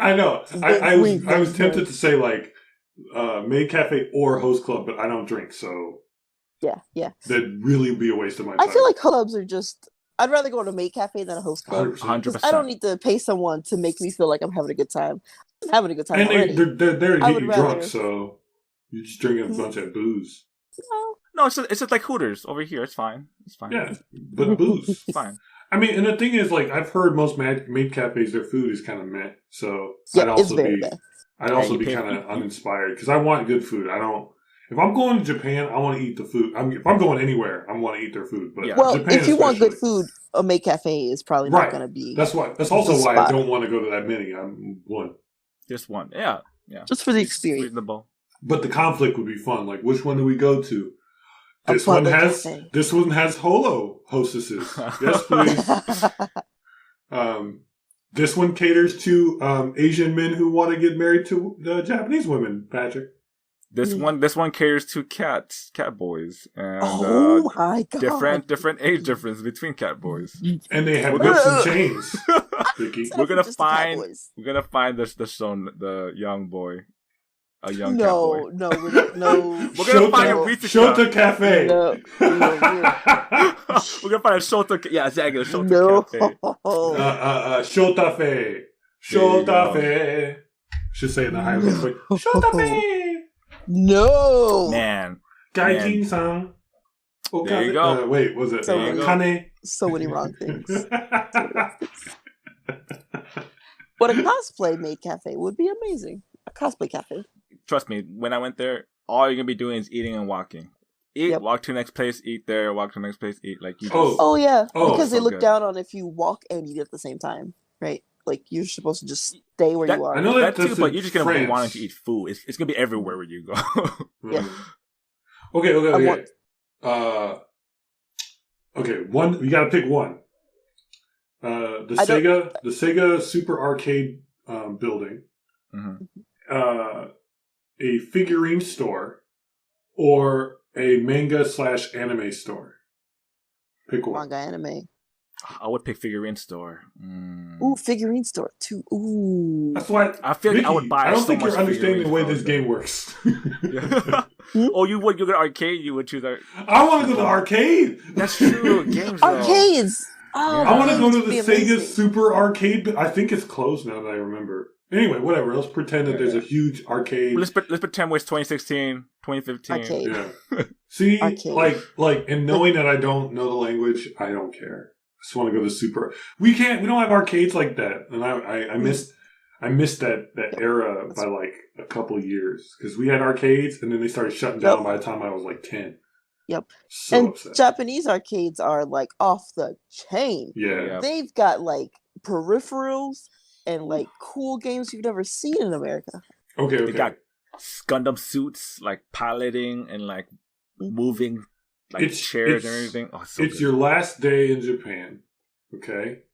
I know. I was tempted to say like maid cafe or host club, but I don't drink, so yeah. That'd really be a waste of my time. I feel like clubs are just. I'd rather go to a maid cafe than a host club. 100%. I don't need to pay someone to make me feel like I'm having a good time. I'm having a good time already. And they're there to get you drunk, so you're just drinking a bunch of booze. No, it's just like Hooters over here. It's fine. Yeah, but booze. It's fine. I mean, and the thing is, like, I've heard most maid cafes, their food is kind of meh. So it's very bad. I'd also be kind of uninspired because I want good food. If I'm going to Japan, I want to eat the food. If I'm going anywhere, I want to eat their food. But Japan if you want good food, a maid cafe is probably not going to be. That's also why I don't want to go to that many. I'm one. Just one. Yeah. Just for the experience. Reasonable. But the conflict would be fun. Like, which one do we go to? This one has holo hostesses. Yes, please. This one caters to Asian men who want to get married to Japanese women. Patrick. This one caters to cat boys, and my God. different age difference between cat boys, and they have whips and chains. Vicky. We're gonna find the young boy, a young cat boy. No, we're gonna find a Shota Cafe. No. We're gonna find a Shota. Yeah, exactly. Shota Cafe. Shota Fe. Shota Fe. Should say it in the high voice. Shota Fe. No, man. Gaijin-san. There you go. Wait, was it Kane? So many wrong things. But a cosplay maid cafe would be amazing. A cosplay cafe. Trust me, when I went there, all you're gonna be doing is eating and walking. Walk to the next place, eat there. Walk to the next place, eat. Like you. Because they look down on if you walk and eat at the same time, right? Like, you're supposed to just stay where you are. I know that too, but you're just going to be wanting to eat food. It's going to be everywhere where you go. Yeah. Okay. One. You got to pick one. The Sega Super Arcade building. Mm-hmm. A figurine store. Or a manga/anime store. Pick one. Manga anime. I would pick figurine store. Ooh, figurine store too. Ooh. That's why I feel like I would buy. I don't think you're understanding the way this game works. Oh, you would? You go to arcade? You would choose? I want to go to the arcade. That's true. Games. Arcades. Oh, I want to go to the Sega Super Arcade. But I think it's closed now that I remember. Anyway, whatever. Let's pretend that there's a huge arcade. Let's pretend it's 2016, 2015. Arcade. Yeah. See, arcade. like, and knowing that I don't know the language, I don't care. Just want to go to Super. We don't have arcades like that, and I missed that era by like a couple of years because we had arcades, and then they started shutting down by the time I was like 10. Yep. So upset. Japanese arcades are like off the chain. Yeah. They've got like peripherals and like cool games you've never seen in America. Okay. They got Gundam suits, like piloting and like moving. Like chairs and everything. Oh, it's your last day in Japan. Okay.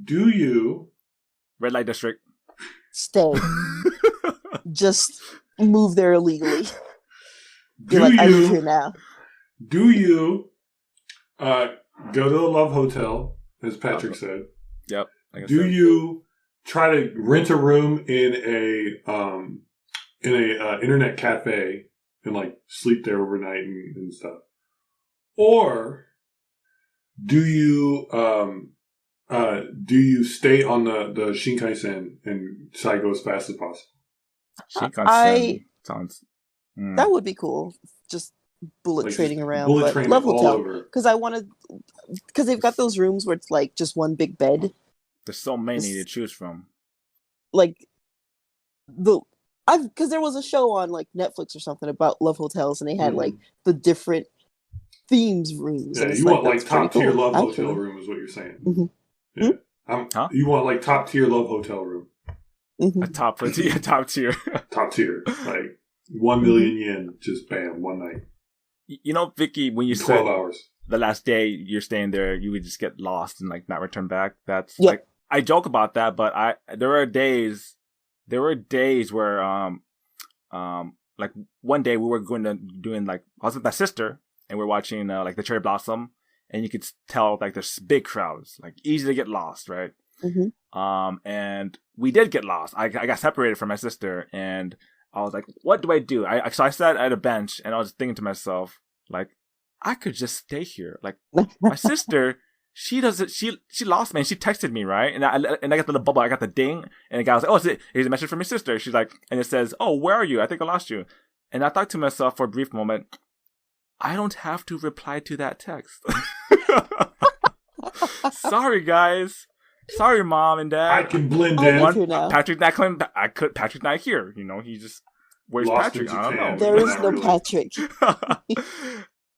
Do you stay? just move there illegally. Be Do like, I live you here now. do you go to the Love Hotel, as Patrick said? Yep. Like I Do said. you try to rent a room in a internet cafe and like sleep there overnight and stuff, or do you stay on the Shinkansen and try to go as fast as possible? Shinkansen sounds. That would be cool. Just bullet Like, training just around, bullet but training Love all Hotel over. because they've got those rooms where it's like just one big bed. There's so many to choose from. Like because there was a show on like Netflix or something about Love Hotels, and they had like the different themes rooms. Yeah, and you want like that's top pretty tier cool, Love actually. Hotel room is what you're saying. Mm-hmm. Yeah. Huh? You want like top tier Love Hotel room. Mm-hmm. A top tier. Top tier. Like 1 million yen, just bam, one night. You know, Vicky, when you 12 said hours. the last day you're staying there, you would just get lost and like not return back. That's Yep. like, I joke about that, but there were days where like one day we were doing like, I was with my sister and we're watching like the cherry blossom, and you could tell like there's big crowds, like easy to get lost, right? Mm-hmm. And we did get lost. I got separated from my sister, and I was like, what do I do? So I sat at a bench and I was thinking to myself, like, I could just stay here. Like, my sister, she lost me, and she texted me, right? And I got the little bubble, I got the ding, and the guy was like, oh, here's a message from your sister. She's like, and it says, oh, where are you? I think I lost you. And I thought to myself for a brief moment, I don't have to reply to that text. Sorry, guys. Sorry, Mom and Dad. I can blend in. Patrick's not here. You know, he just, where's Lost Patrick? in I don't know. Japan. There is Not no really. Patrick.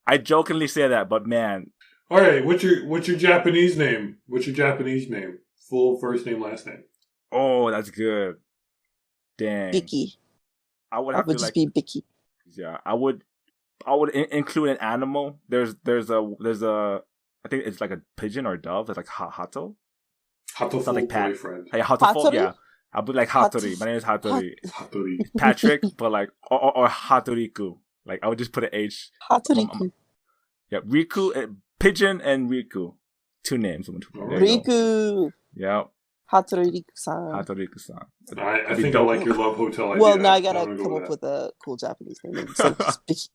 I jokingly say that, but man, All right, what's your Japanese name? What's your Japanese name? Full first name, last name. oh, that's good. Dang. Vicky. I would I have would to just be Vicky. yeah, I would include an animal. There's a I think it's like a pigeon or a dove. It's like hato. Hatoful Sounds like Pat. boyfriend. Hey, hatoful, Hattori? yeah. I'll be like Hattori. My name is Hattori. Hattori. Patrick, but like or Hatoriku. Like I would just put an H. Hatoriku. Yeah, Riku, pigeon, and Riku. 2 names. There you go. Riku. Yeah, Hatoriku-san. Hatoriku-san. I think I like your Love Hotel idea. Well, now I gotta I'm gonna go come up that. with a cool Japanese name instead of just Vicky.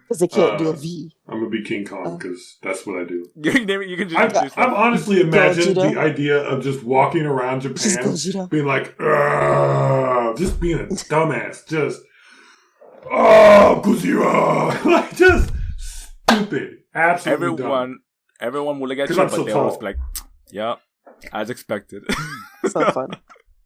Because they can't do a V. I'm gonna be King Kong because that's what I do. You can just do I've honestly imagined Gojira. the idea of just walking around Just Japan, Gojira. being like, "Ugh," just being a dumbass, just Gojira, like just stupid, absolutely dumb. Everyone will look at 'Cause you, I'm but so they always tall. be like, "Yep, as expected." So fun.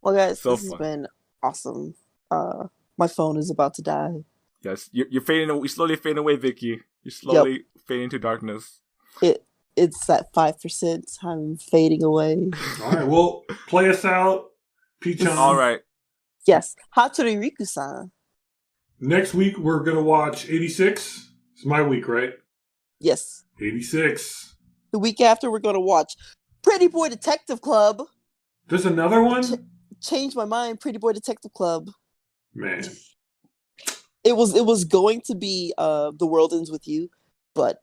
Well, guys, So this has fun. been awesome. My phone is about to die. Yes, you're fading. You're slowly fading away, Vicky. You're slowly fading into darkness. It's at 5%. I'm fading away. All right, well, play us out, P-chan. All right. Yes, Hatori Riku-san. Next week we're gonna watch 86. It's my week, right? Yes. 86. The week after, we're gonna watch Pretty Boy Detective Club. There's another one? Changed my mind. Pretty Boy Detective Club. Man. It was going to be The World Ends With You, but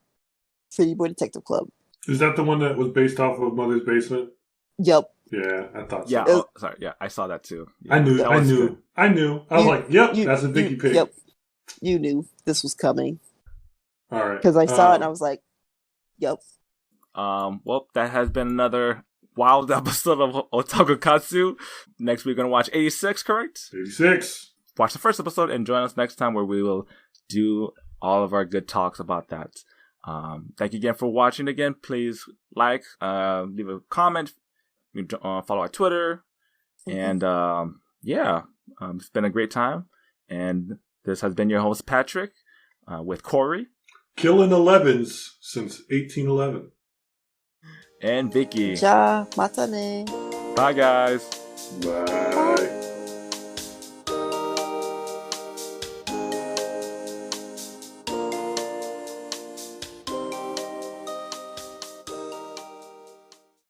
Pretty Boy Detective Club. Is that the one that was based off of Mother's Basement? Yep. Yeah, I thought so. Yeah. Oh, sorry. Yeah, I saw that too. Yeah, I knew. that I was knew. good. I was like, yep, that's a Vicky pick. Yep. You knew this was coming. All right. Because I saw it and I was like, yep. Well, that has been another wild episode of Otaku Katsu. Next, we're going to watch 86, correct? 86. Watch the first episode and join us next time where we will do all of our good talks about that. Thank you again for watching again. Please like, leave a comment, follow our Twitter. And it's been a great time. And this has been your host, Patrick, with Cori. Killing 11s since 1811. And Vicky. Ja, matane. Bye, guys. Bye.